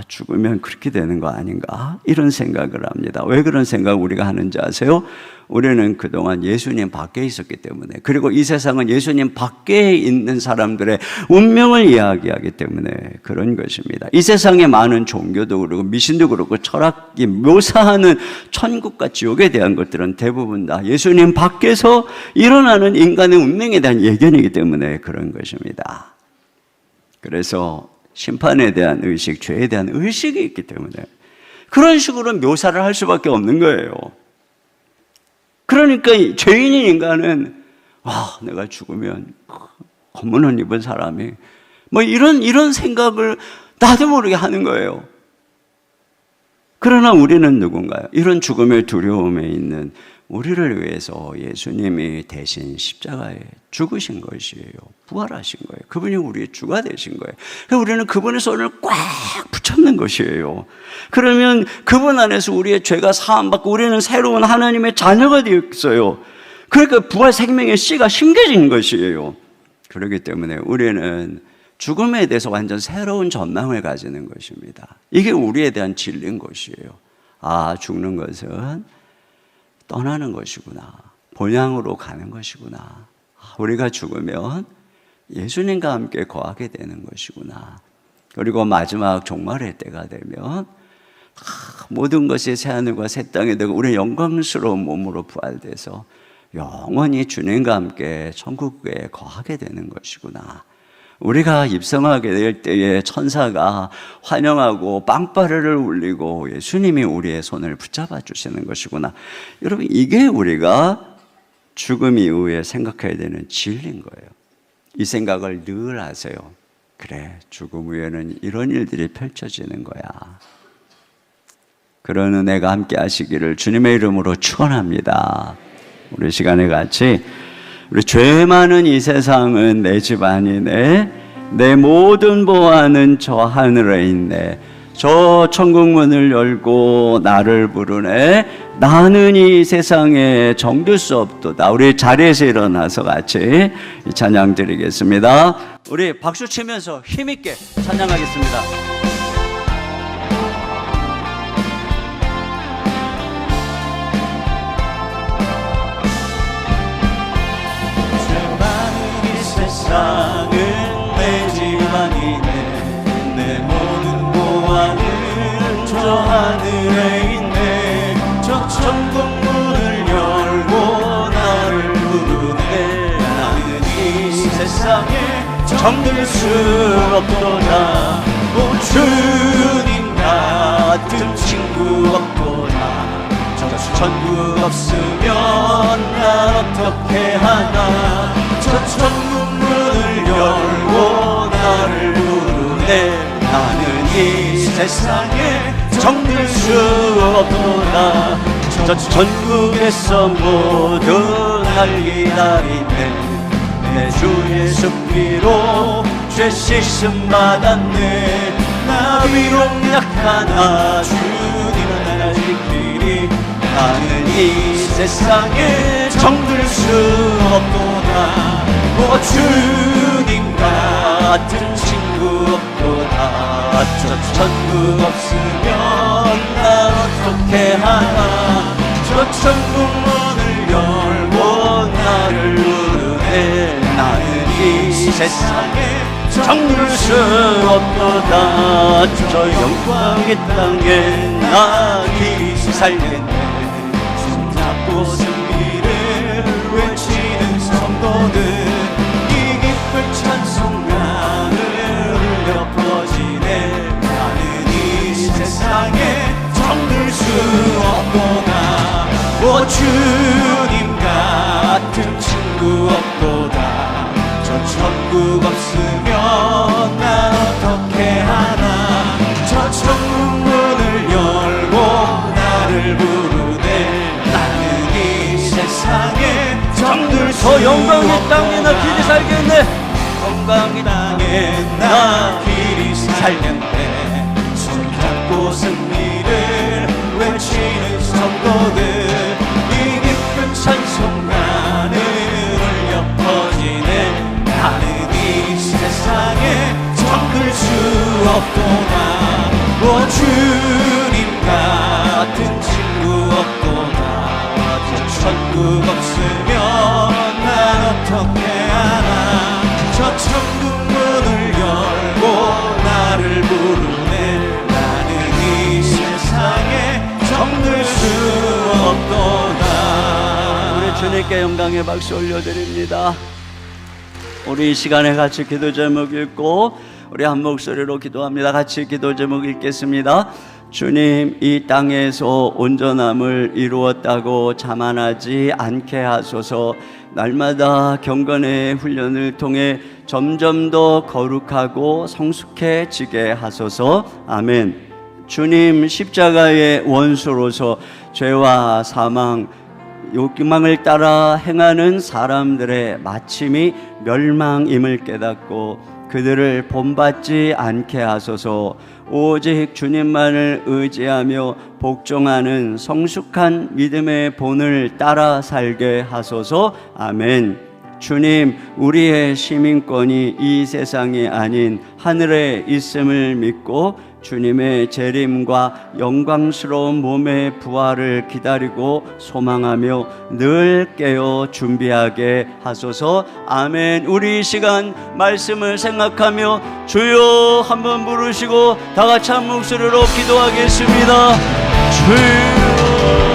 죽으면 그렇게 되는 거 아닌가? 이런 생각을 합니다. 왜 그런 생각을 우리가 하는지 아세요? 우리는 그동안 예수님 밖에 있었기 때문에, 그리고 이 세상은 예수님 밖에 있는 사람들의 운명을 이야기하기 때문에 그런 것입니다. 이 세상에 많은 종교도 그렇고 미신도 그렇고 철학이 묘사하는 천국과 지옥에 대한 것들은 대부분 다 예수님 밖에서 일어나는 인간의 운명에 대한 예견이기 때문에 그런 것입니다. 그래서 심판에 대한 의식, 죄에 대한 의식이 있기 때문에 그런 식으로 묘사를 할 수밖에 없는 거예요. 그러니까 죄인인 인간은 내가 죽으면 검은 옷 입은 사람이 이런 생각을 나도 모르게 하는 거예요. 그러나 우리는 누군가요? 이런 죽음의 두려움에 있는 우리를 위해서 예수님이 대신 십자가에 죽으신 것이에요. 부활하신 거예요. 그분이 우리의 주가 되신 거예요. 그래서 우리는 그분의 손을 꽉 붙잡는 것이에요. 그러면 그분 안에서 우리의 죄가 사함받고 우리는 새로운 하나님의 자녀가 되었어요. 그러니까 부활 생명의 씨가 심겨진 것이에요. 그렇기 때문에 우리는 죽음에 대해서 완전 새로운 전망을 가지는 것입니다. 이게 우리에 대한 진리인 것이에요. 죽는 것은 떠나는 것이구나. 본향으로 가는 것이구나. 우리가 죽으면 예수님과 함께 거하게 되는 것이구나. 그리고 마지막 종말의 때가 되면 모든 것이 새하늘과 새 땅이 되고 우리의 영광스러운 몸으로 부활돼서 영원히 주님과 함께 천국에 거하게 되는 것이구나. 우리가 입성하게 될 때에 천사가 환영하고 빵빠레를 울리고 예수님이 우리의 손을 붙잡아 주시는 것이구나. 여러분, 이게 우리가 죽음 이후에 생각해야 되는 진리인 거예요. 이 생각을 늘 하세요. 그래, 죽음 후에는 이런 일들이 펼쳐지는 거야. 그런 은혜가 함께 하시기를 주님의 이름으로 축원합니다. 우리 시간에 같이 우리 죄 많은 이 세상은 내 집 아니네, 내 모든 보화는 저 하늘에 있네, 저 천국문을 열고 나를 부르네, 나는 이 세상에 정들 수 없도다. 우리 자리에서 일어나서 같이 찬양 드리겠습니다. 우리 박수 치면서 힘있게 찬양하겠습니다. 세상을 정들 수 없도다. 오 주님 같은 친구 없도다. 저 천국 없으면 나 어떻게 하나. 저 천국 문을 열고 나를 부르네. 나는 이 세상에 정들 수 없도다. 저 천국에서 모두 날 기다리네. 내 주 예수 피로 죄 씻음 받았네. 나 비록 약하나 주님은 날 지키리. 나는 이 세상에 정들 수 없도다. 오 주님 같은 친구 없도다. 저 천국 없으면 나 어떻게 하나. 저 천국 문을 열고 나를 부르네. 나는 이 세상에 정들 수 없도다. 저 영광의 땅에 나 길이 살겠네. 손잡고 승리를 외치는 성도들, 이 기쁜 찬송가를 흘려 퍼지네. 나는 이 세상에 정들 수 없도다. 오 주님 같은 친구 없도다. 저 천국 없으면 나 어떻게 하나. 저 천국 문을 열고 나를 부르네. 나는 이 세상에 정들 수 없도다. 영광의 땅에 나 길이 살겠네. 영광의 땅에 나 길이 살겠네. 손잡고 승리를 외치는 성도들, 이 기쁜 찬송가를 울려 퍼지네. 나는 이 세상에 정들 수 없도다. 오 주님 같은 친구 없도다. 저 천국 없으면 난 어떻게 하나. 저 천국 문을 열고 나를 부르네. 나는 이 세상에 정들 수 없도다. 우리 주님께 영광의 박수 올려드립니다. 우리 이 시간에 같이 기도 제목 읽고 우리 한 목소리로 기도합니다. 같이 기도 제목 읽겠습니다. 주님, 이 땅에서 온전함을 이루었다고 자만하지 않게 하소서. 날마다 경건의 훈련을 통해 점점 더 거룩하고 성숙해지게 하소서. 아멘. 주님, 십자가의 원수로서 죄와 사망, 욕망을 따라 행하는 사람들의 마침이 멸망임을 깨닫고 그들을 본받지 않게 하소서. 오직 주님만을 의지하며 복종하는 성숙한 믿음의 본을 따라 살게 하소서. 아멘. 주님, 우리의 시민권이 이 세상이 아닌 하늘에 있음을 믿고 주님의 재림과 영광스러운 몸의 부활을 기다리고 소망하며 늘 깨어 준비하게 하소서. 아멘. 우리 이 시간 말씀을 생각하며 주여 한번 부르시고 다 같이 한 목소리로 기도하겠습니다. 주여.